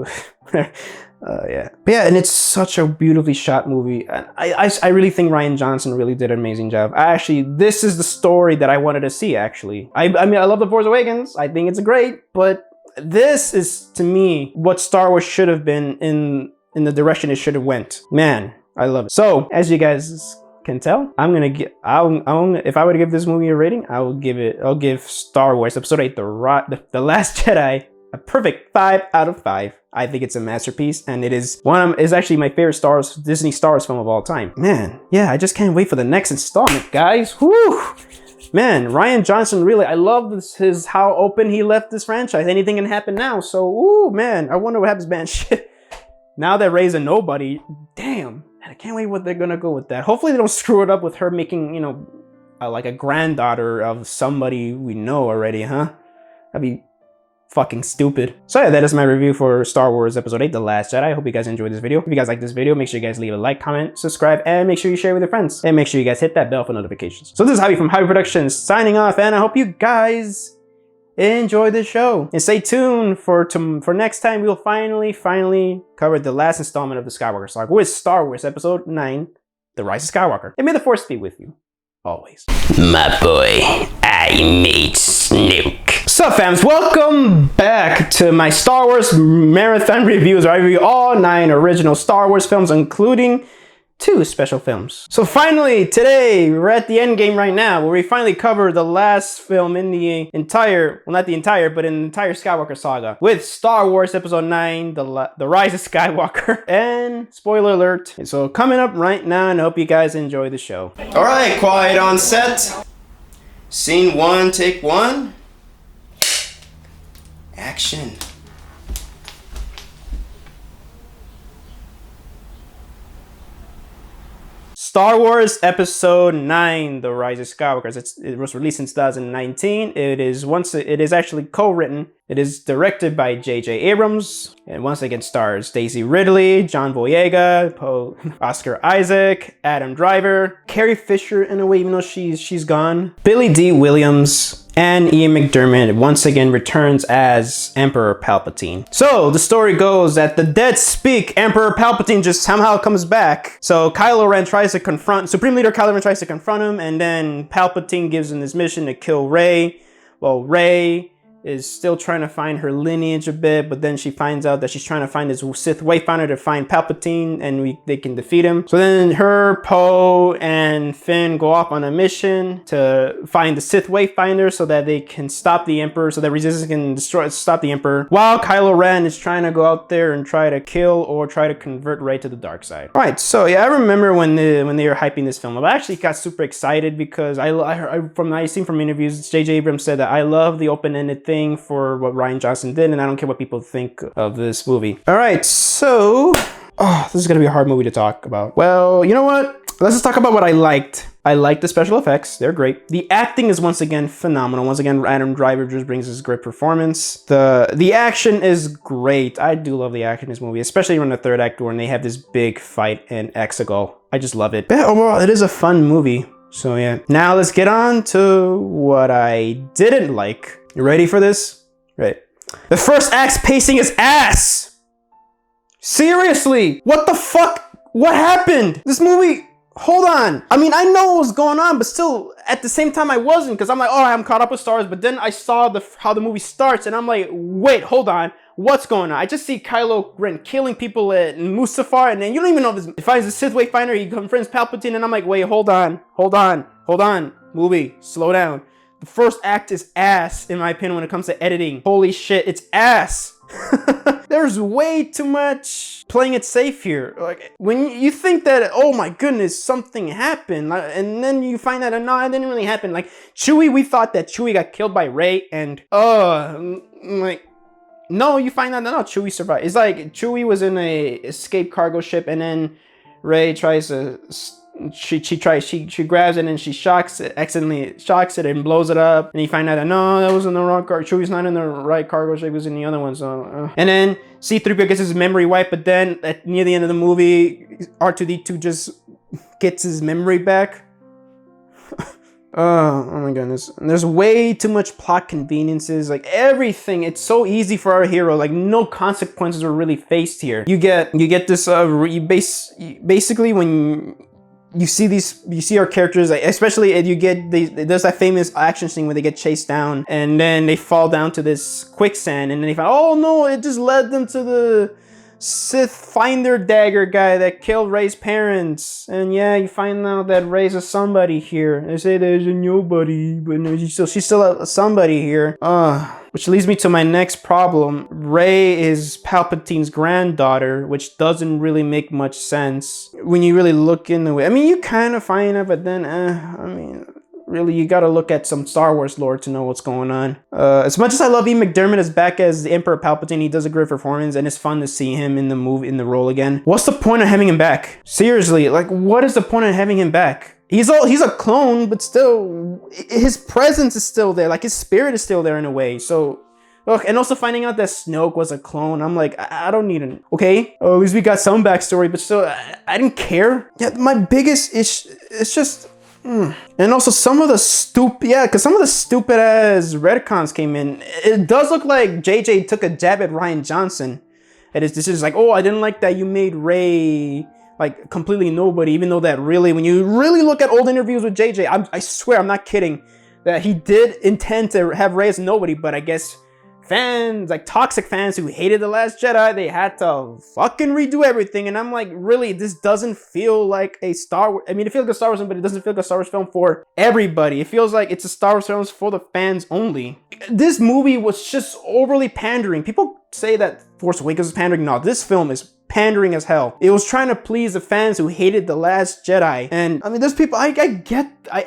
Yeah, but yeah, and it's such a beautifully shot movie. I really think Rian Johnson really did an amazing job. This is the story that I wanted to see. Actually, I mean, I love The Force Awakens. I think it's great, but this is, to me, what Star Wars should have been in the direction it should have went. Man, I love it. So, as you guys can tell, if I were to give this movie a rating, I'll give Star Wars Episode 8, The Last Jedi, a perfect 5 out of 5. I think it's a masterpiece, and is actually my favorite Disney Star Wars film of all time. Man, yeah, I just can't wait for the next installment, guys. Whew! Man, Rian Johnson, really, I love how open he left this franchise. Anything can happen now. So, ooh, man, I wonder what happens, man. Shit. Now that Rey's a nobody, damn, man, I can't wait what they're gonna go with that. Hopefully they don't screw it up with her making, like a granddaughter of somebody we know already, huh? That'd be fucking stupid. So yeah, that is my review for Star Wars Episode 8, The Last Jedi. I hope you guys enjoyed this video. If you guys like this video, make sure you guys leave a like, comment, subscribe, and make sure you share with your friends. And make sure you guys hit that bell for notifications. So this is Javi from Javi Productions signing off, and I hope you guys enjoy the show. And stay tuned for next time. We'll finally cover the last installment of the Skywalker Saga with Star Wars Episode 9, The Rise of Skywalker. And may the Force be with you always. My boy, I made Snoke. Sup fams, welcome back to my Star Wars marathon reviews where I review all 9 original Star Wars films, including 2 special films. So finally, today, we're at the end game right now, where we finally cover the last film in the entire, well not the entire, but in the entire Skywalker Saga, with Star Wars Episode 9, The Rise of Skywalker, and spoiler alert. And so coming up right now, and I hope you guys enjoy the show. Alright, quiet on set. Scene 1, take 1. Action. Star Wars Episode 9, The Rise of Skywalker. It was released in 2019. It is actually co-written. It is directed by J.J. Abrams. And once again stars Daisy Ridley, John Boyega, Oscar Isaac, Adam Driver, Carrie Fisher in a way, even though she's gone, Billy D. Williams, and Ian McDiarmid once again returns as Emperor Palpatine. So the story goes that the dead speak. Emperor Palpatine just somehow comes back. So Kylo Ren tries to confront, Supreme Leader Kylo Ren tries to confront him, and then Palpatine gives him this mission to kill Rey. Well, Rey is still trying to find her lineage a bit, but then she finds out that she's trying to find this Sith Wayfinder to find Palpatine, and they can defeat him. So then her, Poe, and Finn go off on a mission to find the Sith Wayfinder so that they can stop the Emperor, so that Resistance can stop the Emperor, while Kylo Ren is trying to go out there and try to kill or try to convert Rey to the dark side. All right, so yeah, I remember when they were hyping this film up, I actually got super excited because I seen from interviews, J.J. Abrams said that I love the open-ended thing for what Rian Johnson did, and I don't care what people think of this movie. All right, so this is gonna be a hard movie to talk about. Well, you know what? Let's just talk about what I liked. I like the special effects. They're great. The acting is once again phenomenal. Once again, Adam Driver just brings his great performance. The action is great. I do love the action in this movie, especially in the third act when they have this big fight in Exegol. I just love it. But overall, it is a fun movie. So yeah. Now let's get on to what I didn't like. You ready for this? Right. The first act's pacing is ass! Seriously! What the fuck? What happened? This movie... Hold on. I mean, I know what was going on, but still, at the same time, I wasn't, because I'm like, oh, I'm caught up with Star Wars, but then I saw how the movie starts, and I'm like, wait, hold on. what's going on? I just see Kylo Ren killing people at Mustafar, and then you don't even know if he finds a Sith Wayfinder, he confronts Palpatine, and I'm like, wait, hold on. Movie, slow down. The first act is ass, in my opinion, when it comes to editing. Holy shit, it's ass. There's way too much playing it safe here. Like, when you think that, oh my goodness, something happened, and then you find out, no, it didn't really happen. Like, Chewie, we thought that Chewie got killed by Rey, and, like, no, you find out that, no, Chewie survived. It's like, Chewie was in a escape cargo ship, and then Rey tries to... She grabs it and she accidentally shocks it and blows it up, and you find out that no, that was in the wrong cargo. Chewie's not in the right cargo ship, he was in the other one. So and then C-3PO gets his memory wiped, but then near the end of the movie, R2-D2 just gets his memory back. Oh my goodness. And there's way too much plot conveniences. Like, everything, it's so easy for our hero. Like, no consequences are really faced here. You get this basically when you see our characters, like, especially you get there's that famous action scene where they get chased down and then they fall down to this quicksand, and then they find, oh no, it just led them to the Sith Finder Dagger guy that killed Rey's parents. And yeah, you find out that Rey's a somebody here. They say there's a nobody, but no, she's still a somebody here. Which leads me to my next problem. Rey is Palpatine's granddaughter, which doesn't really make much sense when you really look into it. I mean, you kind of find it, but then, I mean, really, you gotta look at some Star Wars lore to know what's going on. As much as I love Ian McDiarmid as back as the Emperor Palpatine, he does a great performance, and it's fun to see him in the role again. What's the point of having him back? Seriously, like, what is the point of having him back? He's a clone, but still, his presence is still there. Like, his spirit is still there in a way. So, look, and also finding out that Snoke was a clone, I'm like, I don't need an... Okay, at least we got some backstory, but still, I didn't care. Yeah, my biggest issue, it's just... And also some of the stupid ass retcons came in. It does look like JJ took a jab at Rian Johnson. It is, this is like, oh, I didn't like that you made Rey like completely nobody, even though that really, when you really look at old interviews with JJ, I swear, I'm not kidding, that he did intend to have Rey as nobody, but I guess fans, like toxic fans who hated The Last Jedi, they had to fucking redo everything. And I'm like, really, this doesn't feel like a Star Wars. I mean, it feels like a Star Wars film, but it doesn't feel like a Star Wars film for everybody. It feels like it's a Star Wars film for the fans only. This movie was just overly pandering. People say that Force Awakens is pandering. No, this film is pandering as hell. It was trying to please the fans who hated The Last Jedi. And I mean, there's people, I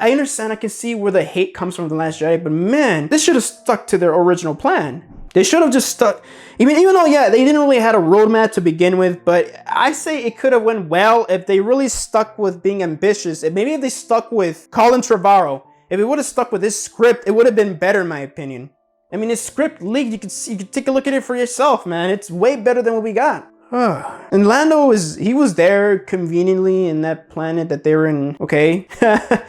understand, I can see where the hate comes from The Last Jedi, but man, this should have stuck to their original plan. They should have just stuck, even though, yeah, they didn't really have a roadmap to begin with, but I say it could have went well if they really stuck with being ambitious. And maybe if they stuck with Colin Trevorrow, if it would have stuck with this script, it would have been better in my opinion. I mean, his script leaked, you could take a look at it for yourself, man. It's way better than what we got. And Lando he was there conveniently in that planet that they were in. Okay.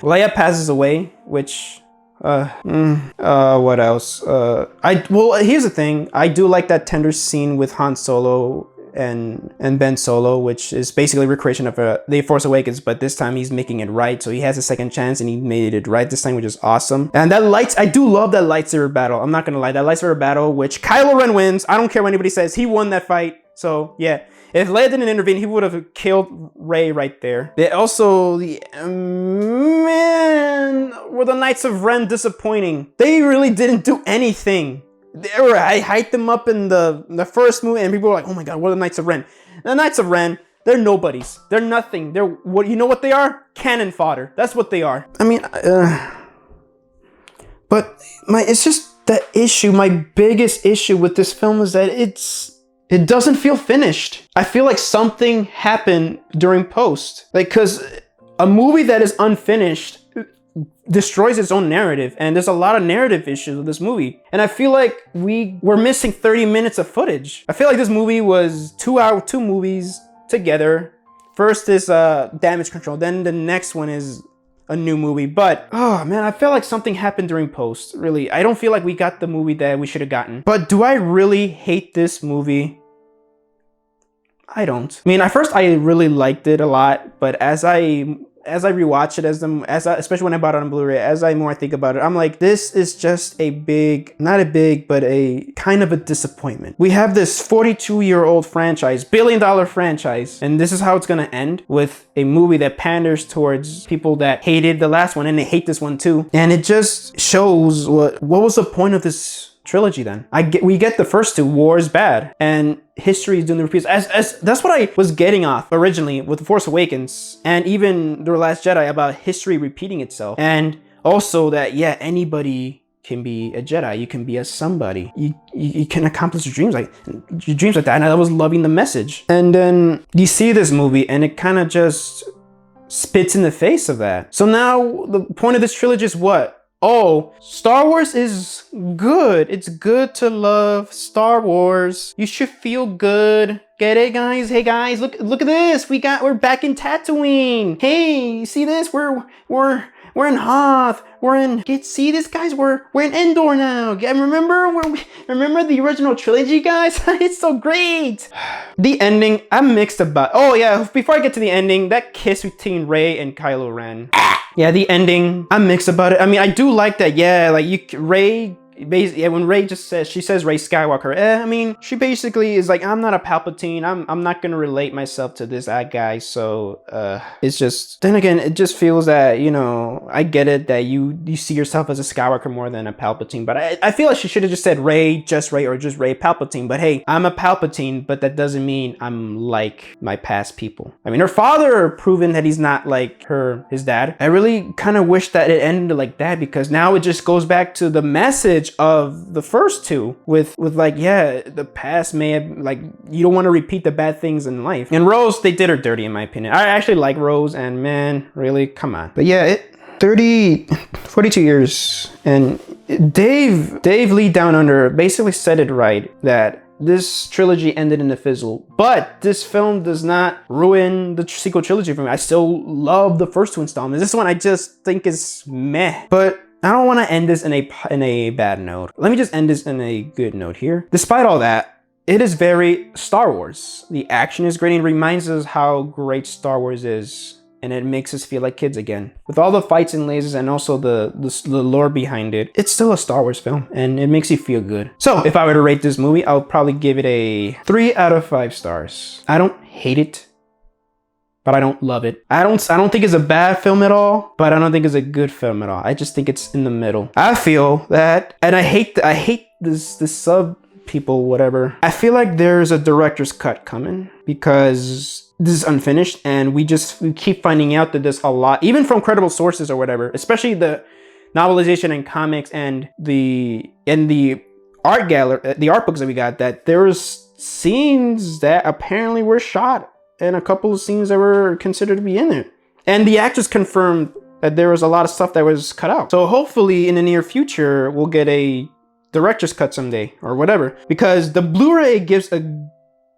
Leia passes away, which what else? Well, here's the thing. I do like that tender scene with Han Solo and Ben Solo, which is basically a recreation of The Force Awakens, but this time he's making it right. So he has a second chance and he made it right this time, which is awesome. And I do love that lightsaber battle. I'm not gonna lie, that lightsaber battle, which Kylo Ren wins. I don't care what anybody says. He won that fight. So yeah, if Leia didn't intervene, he would have killed Rey right there. Man, were the Knights of Ren disappointing? They really didn't do anything. I hyped them up in the first movie, and people were like, "Oh my god, what are the Knights of Ren?" The Knights of Ren, they're nobodies. They're nothing. They're what? You know what they are? Cannon fodder. That's what they are. I mean, but it's just the issue. My biggest issue with this film is that it doesn't feel finished. I feel like something happened during post. Like, cause a movie that is unfinished destroys its own narrative, and there's a lot of narrative issues with this movie. And I feel like we're missing 30 minutes of footage. I feel like this movie was two movies together. First is Damage Control, then the next one is a new movie. But oh man, I feel like something happened during post. Really, I don't feel like we got the movie that we should have gotten. But do I really hate this movie? I don't. I mean, at first I really liked it a lot, but as I as I rewatch it, especially when I bought it on Blu-ray, as I more think about it, I'm like, this is just a big, not a big, but a kind of a disappointment. We have this 42-year-old franchise, billion-dollar franchise, and this is how it's gonna end, with a movie that panders towards people that hated the last one and they hate this one too. And it just shows what was the point of this trilogy then? We get the first two, war is bad, and history is doing the repeats. As that's what I was getting off originally with The Force Awakens and even The Last Jedi, about history repeating itself. And also that, yeah, anybody can be a Jedi. You can be a somebody. You can accomplish your dreams like that. And I was loving the message. And then you see this movie and it kind of just spits in the face of that. So now the point of this trilogy is what? Oh, Star Wars is good. It's good to love Star Wars. You should feel good. Get it, guys? Hey, guys, look at this. We're back in Tatooine. Hey, you see this? We're in Hoth. See this, guys? We're in Endor now. Remember the original trilogy, guys? It's so great. The ending, I'm mixed about. Oh yeah, before I get to the ending, that kiss between Rey and Kylo Ren. Yeah, the ending, I'm mixed about it. I mean, I do like that. Yeah, like Rey. Basically, yeah, when Rey she says Rey Skywalker, I mean, she basically is like, I'm not a Palpatine. I'm not gonna relate myself to this guy. So it's just, then again, it just feels that, you know, I get it that you see yourself as a Skywalker more than a Palpatine, but I feel like she should have just said Rey, or just Rey Palpatine. But hey, I'm a Palpatine, but that doesn't mean I'm like my past people. I mean, her father proven that he's not like his dad. I really kind of wish that it ended like that, because now it just goes back to the message of the first two with like, yeah, the past may have, like, you don't want to repeat the bad things in life. And Rose, they did her dirty in my opinion. I actually like Rose, and man, really, come on. But yeah, 42 years, and Dave Lee Down Under basically said it right, that this trilogy ended in a fizzle, but this film does not ruin the sequel trilogy for me. I still love the first two installments. This one I just think is meh, but I don't want to end this in a bad note. Let me just end this in a good note here. Despite all that, it is very Star Wars. The action is great and reminds us how great Star Wars is, and it makes us feel like kids again. With all the fights and lasers and also the lore behind it, it's still a Star Wars film, and it makes you feel good. So if I were to rate this movie, I would probably give it a 3 out of 5 stars. I don't hate it, but I don't love it. I don't think it's a bad film at all, but I don't think it's a good film at all. I just think it's in the middle. I feel that, and I hate this sub people, whatever. I feel like there's a director's cut coming, because this is unfinished, and we keep finding out that there's a lot, even from credible sources or whatever, especially the novelization and comics and the art gallery, the art books that we got, that there was scenes that apparently were shot, and a couple of scenes that were considered to be in it. And the actors confirmed that there was a lot of stuff that was cut out. So hopefully in the near future, we'll get a director's cut someday or whatever, because the Blu-ray gives a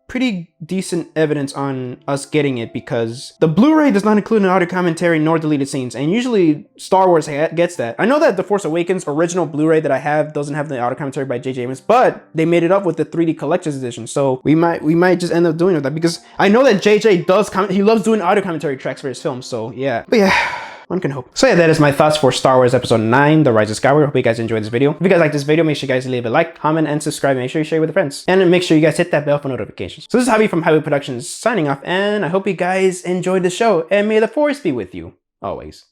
pretty decent evidence on us getting it, because the Blu-ray does not include an audio commentary nor deleted scenes, and usually Star Wars gets that. I know that The Force Awakens original Blu-ray that I have doesn't have the audio commentary by J.J. Abrams, but they made it up with the 3D collector's edition, so we might just end up doing that, because I know that J.J. he loves doing audio commentary tracks for his films, so yeah. But yeah, one can hope. So yeah, that is my thoughts for Star Wars Episode 9, The Rise of Skywalker. Hope you guys enjoyed this video. If you guys like this video, make sure you guys leave a like, comment, and subscribe. Make sure you share with your friends. And make sure you guys hit that bell for notifications. So this is Javi from JAVIWOOD Productions signing off, and I hope you guys enjoyed the show, and may the Force be with you always.